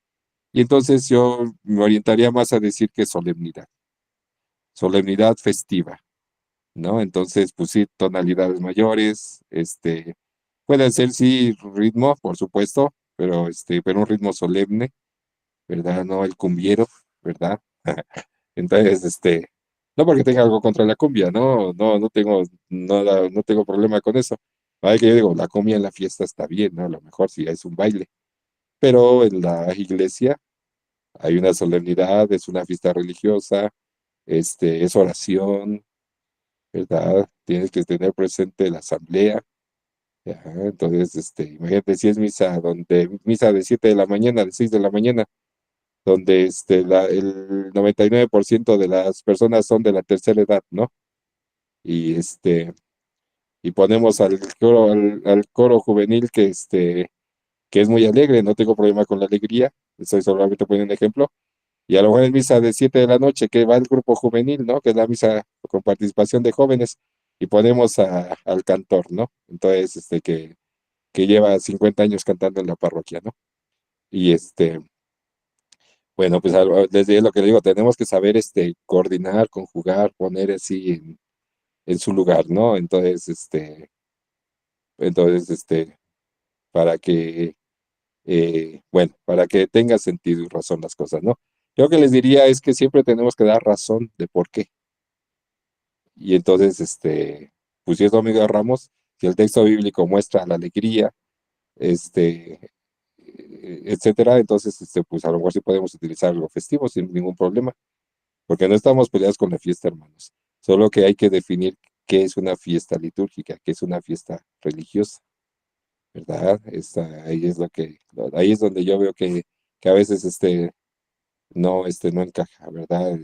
Y entonces yo me orientaría más a decir que solemnidad festiva, ¿no? Entonces, pues sí, tonalidades mayores, pueden ser sí ritmo, por supuesto, pero un ritmo solemne, ¿verdad? No el cumbiero, ¿verdad? Entonces, no porque tenga algo contra la cumbia, no tengo nada, no tengo problema con eso. Hay que yo digo, la cumbia en la fiesta está bien, ¿no? A lo mejor sí es un baile, pero en la iglesia hay una solemnidad, es una fiesta religiosa, es oración, ¿verdad? Tienes que tener presente la asamblea. Ya, entonces, imagínate si es misa de 7 de la mañana, de 6 de la mañana, donde el 99% de las personas son de la tercera edad, ¿no? Y y ponemos al coro juvenil que es muy alegre, no tengo problema con la alegría, estoy solamente poniendo un ejemplo. Y a lo mejor en misa de 7 de la noche, que va el grupo juvenil, ¿no? Que es la misa con participación de jóvenes. y ponemos al cantor, ¿no? Entonces, que lleva 50 años cantando en la parroquia, ¿no? Y bueno, pues desde lo que le digo, tenemos que saber coordinar, conjugar, poner así en su lugar, ¿no? Entonces, para que, bueno, para que tenga sentido y razón las cosas, ¿no? Yo lo que les diría es que siempre tenemos que dar razón de por qué. Y entonces, pues si es Domingo de Ramos, si el texto bíblico muestra la alegría, etcétera, entonces, pues a lo mejor sí podemos utilizar algo festivo sin ningún problema, porque no estamos peleados con la fiesta, hermanos. Solo que hay que definir qué es una fiesta litúrgica, qué es una fiesta religiosa, ¿verdad? Ahí es donde yo veo que a veces, no encaja, ¿verdad?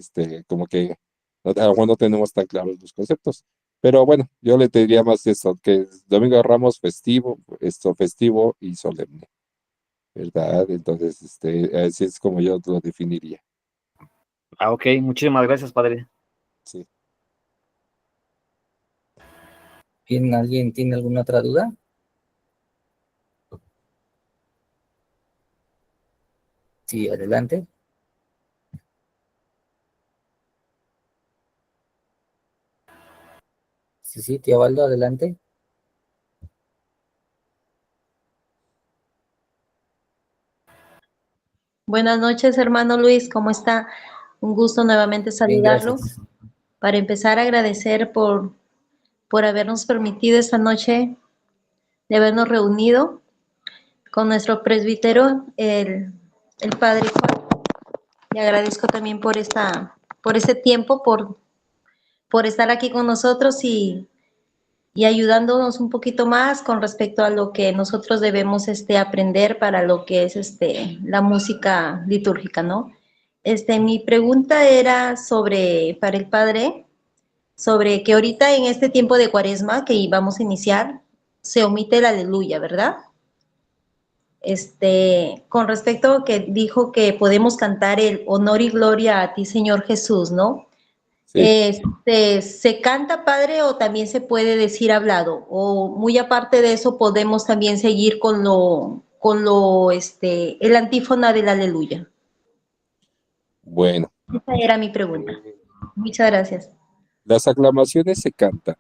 Como que a lo mejor no tenemos tan claros los conceptos. Pero bueno, yo le diría más eso, que es Domingo de Ramos festivo, festivo y solemne, ¿verdad? Entonces, así es como yo lo definiría. Ok, muchísimas gracias, padre. Sí. ¿Alguien tiene alguna otra duda? Sí, adelante. Sí, tío Waldo, adelante. Buenas noches, hermano Luis, ¿cómo está? Un gusto nuevamente Bien, saludarlo. gracias. Para empezar, agradecer por habernos permitido esta noche de habernos reunido con nuestro presbítero, el padre Juan. Le agradezco también por este tiempo, por estar aquí con nosotros y ayudándonos un poquito más con respecto a lo que nosotros debemos aprender para lo que es la música litúrgica, ¿no? Mi pregunta era para el padre, sobre que ahorita en este tiempo de Cuaresma que vamos a iniciar, se omite el aleluya, ¿verdad? Con respecto a que dijo que podemos cantar el honor y gloria a ti, Señor Jesús, ¿no? Sí. ¿Se canta, padre, o también se puede decir hablado? O muy aparte de eso, podemos también seguir el antífona del aleluya. Bueno, Esa era mi pregunta. eh, Muchas gracias. las aclamaciones se cantan,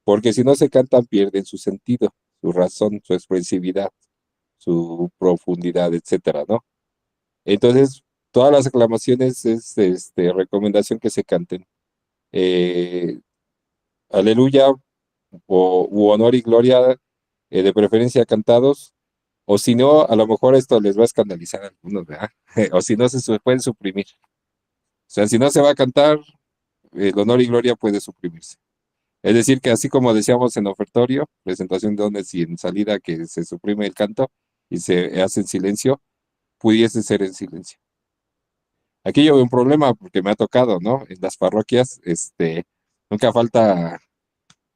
porque si no se cantan pierden su sentido, su razón, su expresividad, su profundidad, etcétera, ¿no? Entonces, todas las aclamaciones es recomendación que se canten. Eh, Aleluya u honor y gloria, de preferencia cantados, o si no, a lo mejor esto les va a escandalizar a algunos, ¿verdad? O si no, pueden suprimir. O sea, si no se va a cantar, el honor y gloria puede suprimirse. Es decir, que así como decíamos en ofertorio, presentación de dones y en salida que se suprime el canto y se hace en silencio, pudiese ser en silencio. Aquí yo veo un problema porque me ha tocado, ¿no? En las parroquias, nunca falta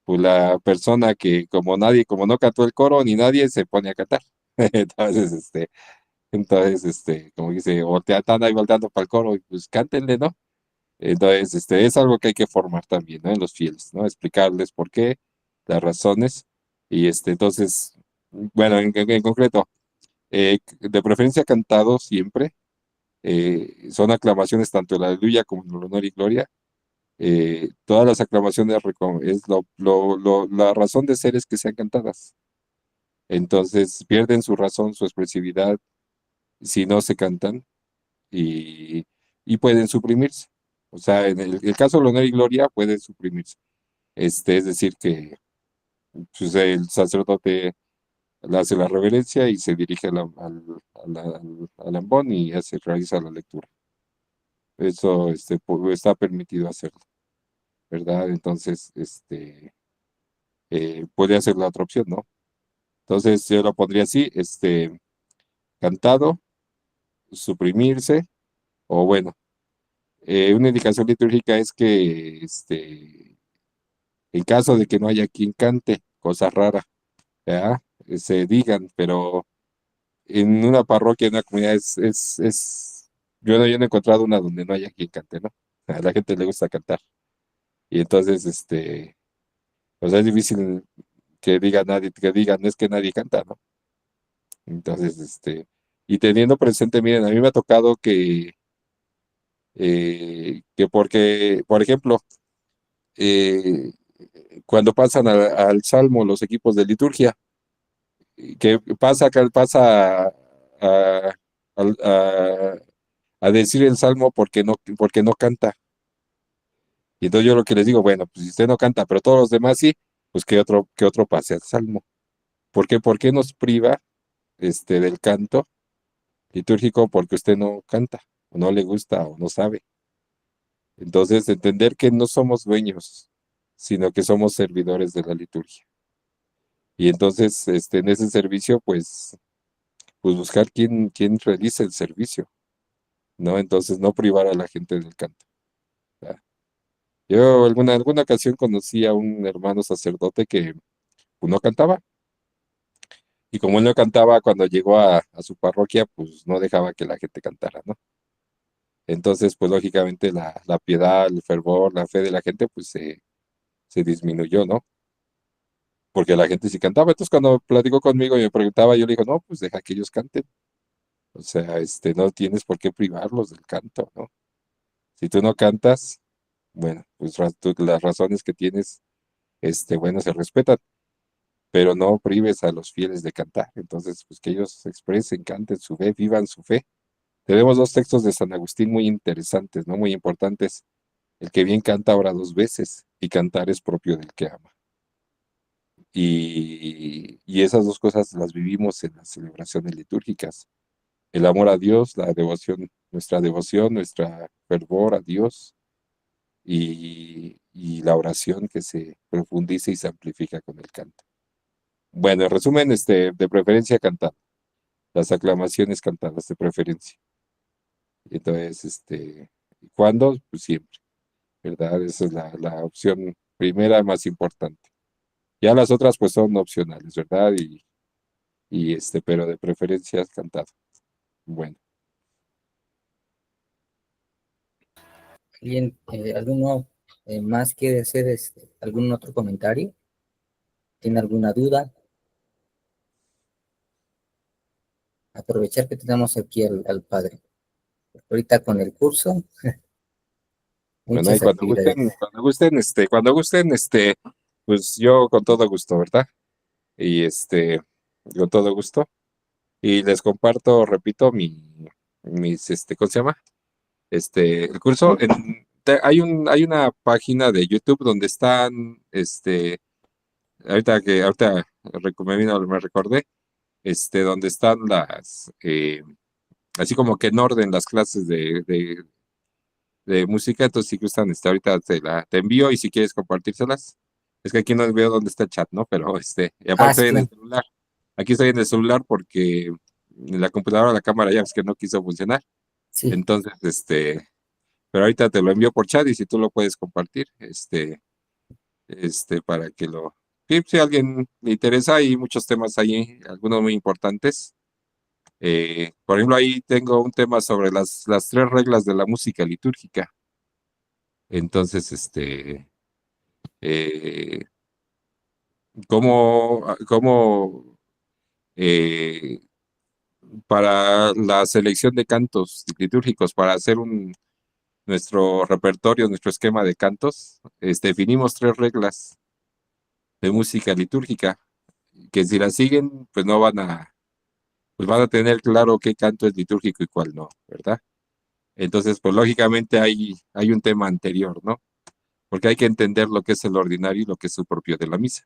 pues, la persona que como no cantó el coro ni nadie, se pone a cantar. Entonces, como dice, están ahí volteando para el coro y pues cántenle, ¿no? Entonces, es algo que hay que formar también, ¿no? En los fieles, ¿no? Explicarles por qué, las razones, y entonces, bueno, en concreto, de preferencia cantado siempre, son aclamaciones tanto el aleluya como el honor y gloria. Todas las aclamaciones la razón de ser es que sean cantadas. Entonces pierden su razón, su expresividad si no se cantan y, y pueden suprimirse. O sea, en el caso del honor y gloria pueden suprimirse. Es decir, que pues, el sacerdote le hace la reverencia y se dirige al ambón y realiza la lectura. Eso está permitido hacerlo, ¿verdad? Entonces, puede hacer la otra opción, ¿no? Entonces, yo lo pondría así, cantado, suprimirse, o bueno, una indicación litúrgica es que, en caso de que no haya quien cante, cosa rara, ¿verdad? Se digan, pero en una parroquia, en una comunidad, yo no he encontrado una donde no haya quien cante, ¿no? A la gente le gusta cantar. Y entonces, pues es difícil que diga nadie, que digan, es que nadie canta, ¿no? Entonces, y teniendo presente, miren, a mí me ha tocado que porque, por ejemplo, eh, cuando pasan al Salmo los equipos de liturgia, que pasa a, a- a decir el Salmo porque no canta. Y entonces yo lo que les digo, bueno, pues si usted no canta, pero todos los demás sí, pues que otro pase al Salmo. ¿Por qué nos priva del canto litúrgico? Porque usted no canta, o no le gusta, o no sabe. Entonces, entender que no somos dueños, sino que somos servidores de la liturgia. Y entonces, en ese servicio, pues buscar quién realice el servicio, ¿no? Entonces, no privar a la gente del canto. ¿Verdad? Yo alguna ocasión conocí a un hermano sacerdote que pues, no cantaba, y como él no cantaba, cuando llegó a su parroquia, pues no dejaba que la gente cantara, ¿no? Entonces, pues lógicamente la piedad, el fervor, la fe de la gente, pues se disminuyó, ¿no? Porque la gente sí cantaba. Entonces, cuando platicó conmigo y me preguntaba, yo le digo, no, pues deja que ellos canten. O sea, no tienes por qué privarlos del canto, ¿no? Si tú no cantas, bueno, pues las razones que tienes, bueno, se respetan, pero no prives a los fieles de cantar. Entonces, pues que ellos expresen, canten su fe, vivan su fe. Tenemos dos textos de San Agustín muy interesantes, ¿no? Muy importantes. El que bien canta ora dos veces, y cantar es propio del que ama. Y esas dos cosas las vivimos en las celebraciones litúrgicas. El amor a Dios, la devoción, nuestra fervor a Dios y la oración que se profundiza y se amplifica con el canto. Bueno, en resumen, de preferencia cantar, las aclamaciones cantadas de preferencia. Entonces, ¿cuándo? Pues siempre, ¿verdad? Esa es la opción primera más importante. Ya las otras pues son opcionales, ¿verdad? Pero de preferencia cantado. Bueno, ¿Alguien, alguno más quiere hacer algún otro comentario? ¿Tiene alguna duda? Aprovechar que tenemos aquí al padre. Ahorita con el curso, bueno, y muchas actividades. pues yo con todo gusto, ¿verdad? Y con todo gusto. Y les comparto, repito, ¿cómo se llama? El curso. Hay una página de YouTube donde están, ahorita me recordé, donde están así como que en orden las clases de música. Entonces si gustan, ahorita te envío, y si quieres compartírselas. Es que aquí no veo dónde está el chat, ¿no? Pero y aparte Ah, estoy en el sí, celular. Aquí estoy en el celular porque la computadora, la cámara ya ves que no quiso funcionar. sí. Entonces, pero ahorita te lo envío por chat, y si tú lo puedes compartir, para que sí, si a alguien le interesa, hay muchos temas ahí, algunos muy importantes. Por ejemplo, ahí tengo un tema sobre las tres reglas de la música litúrgica. Entonces, eh, cómo eh, para la selección de cantos litúrgicos, para hacer nuestro repertorio, nuestro esquema de cantos, definimos tres reglas de música litúrgica, que si las siguen, pues no pues van a tener claro qué canto es litúrgico y cuál no, ¿verdad? Entonces, pues lógicamente hay un tema anterior, ¿no? Porque hay que entender lo que es el ordinario y lo que es el propio de la misa.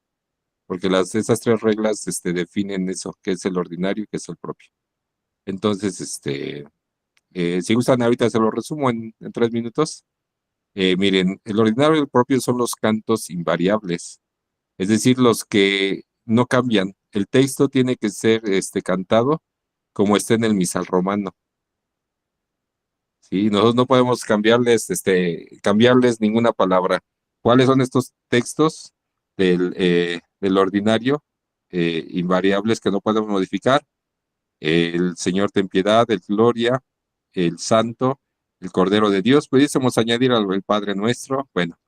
Porque esas tres reglas definen eso, qué es el ordinario y qué es el propio. Entonces, si gustan, ahorita se lo resumo en 3 minutos. Miren, el ordinario y el propio son los cantos invariables, es decir, los que no cambian. El texto tiene que ser cantado como está en el misal romano. ¿Sí? Nosotros no podemos cambiarles ninguna palabra. ¿Cuáles son estos textos del ordinario invariables que no podemos modificar? El Señor ten piedad, el Gloria, el Santo, el Cordero de Dios. Pudiésemos añadir al Padre Nuestro, bueno,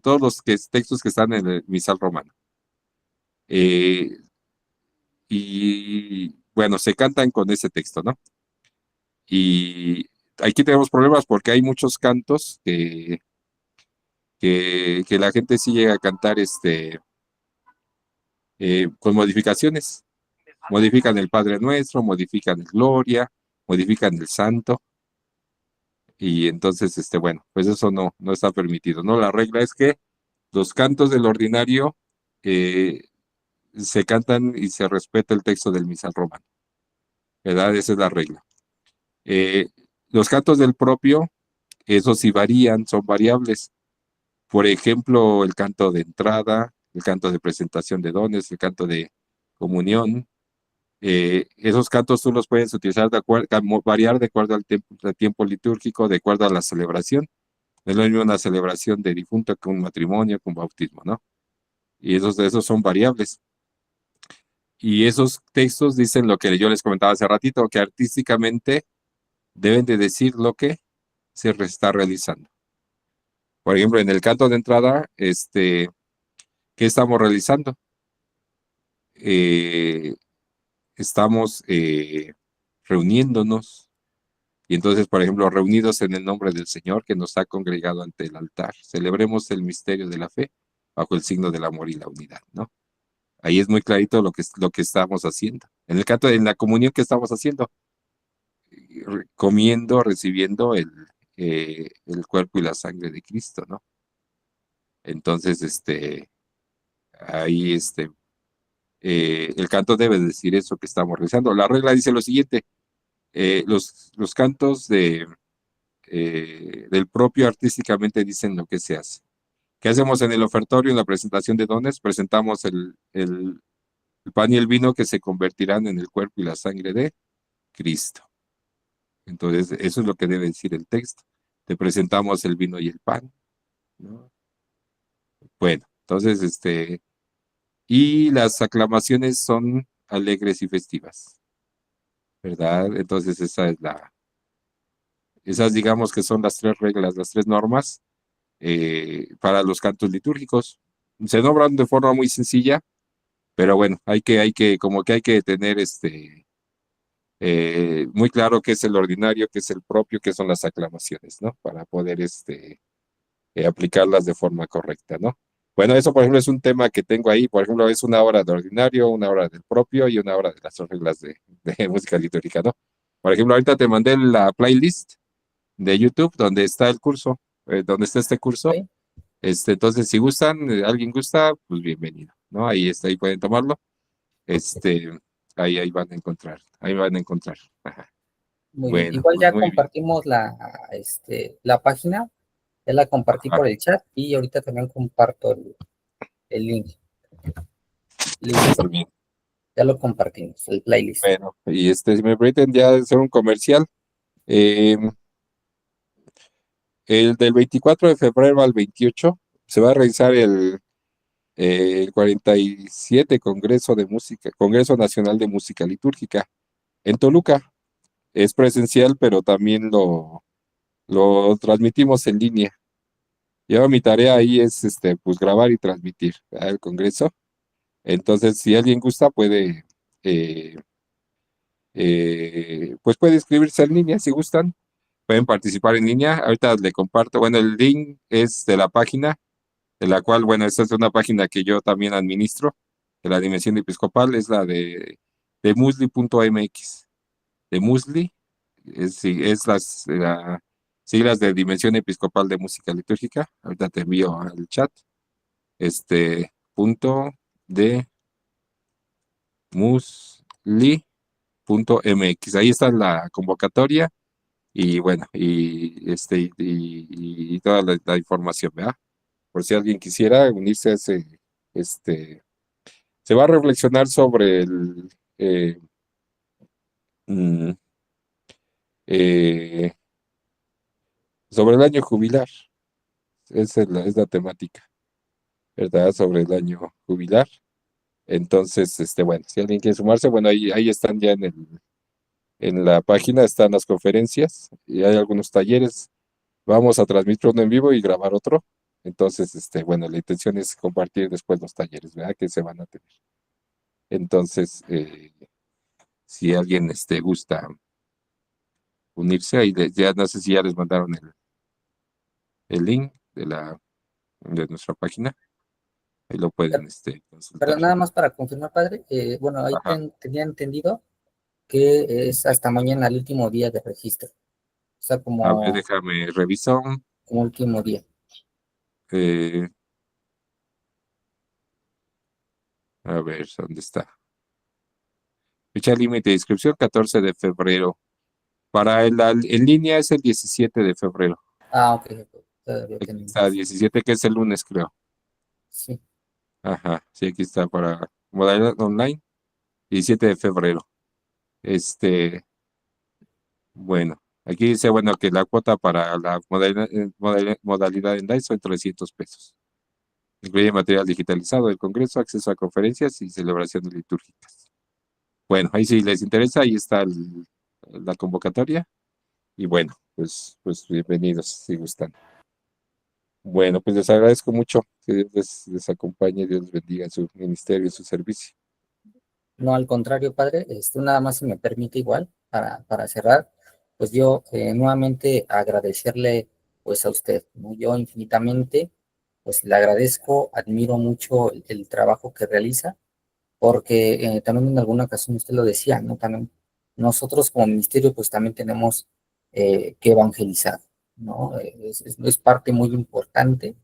todos los textos que están en el misal romano. Y bueno, se cantan con ese texto, ¿no? Y aquí tenemos problemas porque hay muchos cantos que la gente sí llega a cantar con modificaciones. Modifican el Padre Nuestro, modifican el Gloria, modifican el Santo. Y entonces, bueno, pues eso no está permitido, ¿no? La regla es que los cantos del ordinario se cantan y se respeta el texto del misal romano, ¿verdad? Esa es la regla. Los cantos del propio, esos sí varían, son variables. Por ejemplo, el canto de entrada, el canto de presentación de dones, el canto de comunión. Esos cantos tú los puedes utilizar variar de acuerdo al tiempo litúrgico, de acuerdo a la celebración. No es lo mismo una celebración de difunto que un matrimonio, que un bautismo, ¿no? Y esos son variables. Y esos textos dicen lo que yo les comentaba hace ratito, que artísticamente deben de decir lo que se está realizando. Por ejemplo, en el canto de entrada, ¿qué estamos realizando? Estamos reuniéndonos. Y entonces, por ejemplo, reunidos en el nombre del Señor que nos ha congregado ante el altar, celebremos el misterio de la fe bajo el signo del amor y la unidad, ¿no? Ahí es muy clarito lo que estamos haciendo. En el canto de la comunión, ¿qué estamos haciendo? Comiendo, recibiendo el cuerpo y la sangre de Cristo, ¿no? Entonces, ahí el canto debe decir eso que estamos realizando. La regla dice lo siguiente: los cantos del propio artísticamente dicen lo que se hace. ¿Qué hacemos en el ofertorio, en la presentación de dones? Presentamos el pan y el vino que se convertirán en el cuerpo y la sangre de Cristo. Entonces, eso es lo que debe decir el texto. Te presentamos el vino y el pan, ¿no? Bueno, entonces, y las aclamaciones son alegres y festivas, ¿verdad? Entonces, esas digamos que son las 3 reglas, las 3 normas para los cantos litúrgicos. Se nombran de forma muy sencilla, pero bueno, hay que tener muy claro qué es el ordinario, qué es el propio, qué son las aclamaciones, ¿no? Para poder aplicarlas de forma correcta, ¿no? Bueno, eso por ejemplo es un tema que tengo ahí, por ejemplo, es una hora de ordinario, una hora del propio y una hora de las reglas de música litúrgica, ¿no? Por ejemplo, ahorita te mandé la playlist de YouTube donde está el curso, donde está este curso. Sí. Entonces, si gustan, alguien gusta, pues bienvenido, ¿no? Ahí pueden tomarlo. Ahí van a encontrar, Ajá. Muy bien. Bueno, Igual pues ya muy bien. compartimos la página, ya la compartí por el chat y ahorita también comparto el link. Listo. Muy bien. Ya lo compartimos, el playlist. Bueno, y si me permiten ya hacer un comercial, el del 24 de febrero al 28 se va a realizar el 47 Congreso Nacional de Música Litúrgica en Toluca. Es presencial, pero también lo transmitimos en línea. Yo mi tarea ahí es pues grabar y transmitir, ¿verdad?, el congreso. Entonces, si alguien gusta, pues puede inscribirse en línea si gustan. Pueden participar en línea. Ahorita le comparto, bueno, el link es de la página, de la cual, bueno, esta es una página que yo también administro, de la Dimensión Episcopal, es la de musli.mx. De Musli, es las siglas de Dimensión Episcopal de Música Litúrgica. Ahorita te envío al chat. Punto de musli.mx. Ahí está la convocatoria y bueno, y toda la información, ¿verdad? Por si alguien quisiera unirse a se va a reflexionar sobre sobre el año jubilar. Es la temática, ¿verdad? Sobre el año jubilar. Entonces, bueno, si alguien quiere sumarse, bueno, ahí están ya en la página, están las conferencias y hay algunos talleres. vamos a transmitir uno en vivo y grabar otro. Entonces, bueno, la intención es compartir después los talleres, ¿verdad? Que se van a tener. Entonces, si alguien gusta unirse, ahí ya no sé si ya les mandaron el link de nuestra página. Ahí lo pueden Pero consultar. nada más para confirmar, padre, bueno, ahí Ajá. tenía entendido que es hasta mañana el último día de registro. O sea, A ver, como déjame revisar. último día. A ver, ¿dónde está? Fecha límite de inscripción, 14 de febrero. Para en línea es el 17 de febrero. Ah, ok, todavía Aquí tenemos. está, 17, que es el lunes, creo. Sí. Ajá, sí, aquí está para modalidad online, 17 de febrero. Bueno, aquí dice, bueno, que la cuota para la modalidad en DAI son 300 pesos. Incluye material digitalizado del Congreso, acceso a conferencias y celebraciones litúrgicas. Bueno, ahí si les interesa, ahí está la convocatoria. Y bueno, pues bienvenidos si gustan. Bueno, pues les agradezco mucho que Dios les acompañe, Dios les bendiga en su ministerio, en su servicio. No, al contrario, padre, nada más si me permite igual, para cerrar, pues yo nuevamente agradecerle pues a usted, ¿no? Yo infinitamente pues le agradezco, admiro mucho el trabajo que realiza, porque también en alguna ocasión usted lo decía, ¿no? También nosotros como ministerio pues también tenemos que evangelizar, ¿no? Es parte muy importante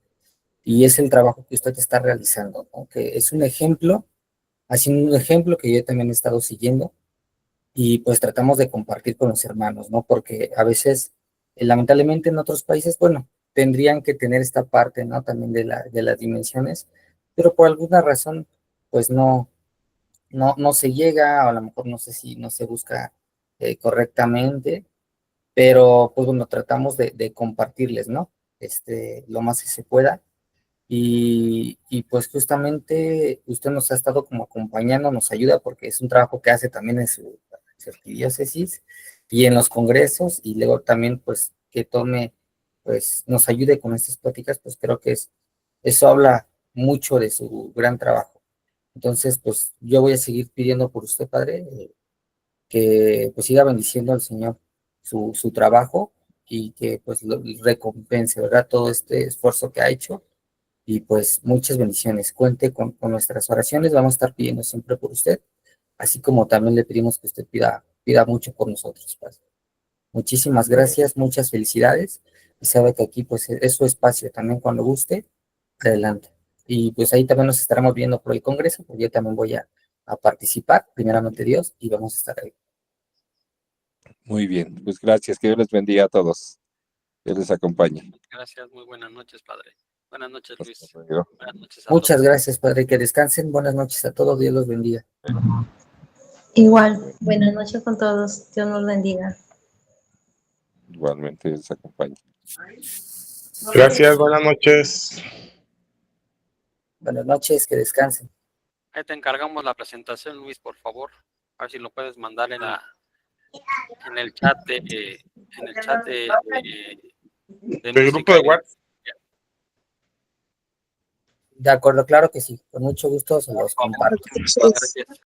y es el trabajo que usted está realizando, ¿no? Que es un ejemplo, haciendo un ejemplo que yo también he estado siguiendo y pues tratamos de compartir con los hermanos, ¿no? Porque a veces, lamentablemente en otros países, bueno, tendrían que tener esta parte, ¿no? También de las dimensiones, pero por alguna razón, pues no se llega, o a lo mejor no sé si no se busca correctamente, pero pues bueno, tratamos de compartirles, ¿no? Lo más que se pueda. Y pues justamente usted nos ha estado como acompañando, nos ayuda porque es un trabajo que hace también en su arquidiócesis y en los congresos y luego también pues que tome, pues nos ayude con estas pláticas, pues creo que eso habla mucho de su gran trabajo. Entonces, pues yo voy a seguir pidiendo por usted, padre, que pues siga bendiciendo al Señor su trabajo y que pues lo recompense, ¿verdad? Todo este esfuerzo que ha hecho y pues muchas bendiciones. Cuente con nuestras oraciones. Vamos a estar pidiendo siempre por usted, así como también le pedimos que usted pida mucho por nosotros, Padre. Muchísimas gracias, muchas felicidades. Y sabe que aquí pues es su espacio también cuando guste, adelante. Y pues ahí también nos estaremos viendo por el Congreso, porque yo también voy a participar, primeramente Dios, y vamos a estar ahí. Muy bien, pues gracias, que Dios les bendiga a todos. Dios les acompañe. Gracias, muy buenas noches, padre. Buenas noches, Luis. Hasta luego. Buenas noches a Muchas todos. gracias, Padre, que descansen. Buenas noches a todos, Dios los bendiga. Igual, buenas noches con todos. Dios nos bendiga. Igualmente Dios les acompañe. Gracias, buenas noches. Buenas noches, que descansen. Ahí te encargamos la presentación, Luis, por favor. A ver si lo puedes mandar en el chat de ¿Del música. grupo de WhatsApp? De acuerdo, claro que sí. Con mucho gusto se los comparto. Gracias.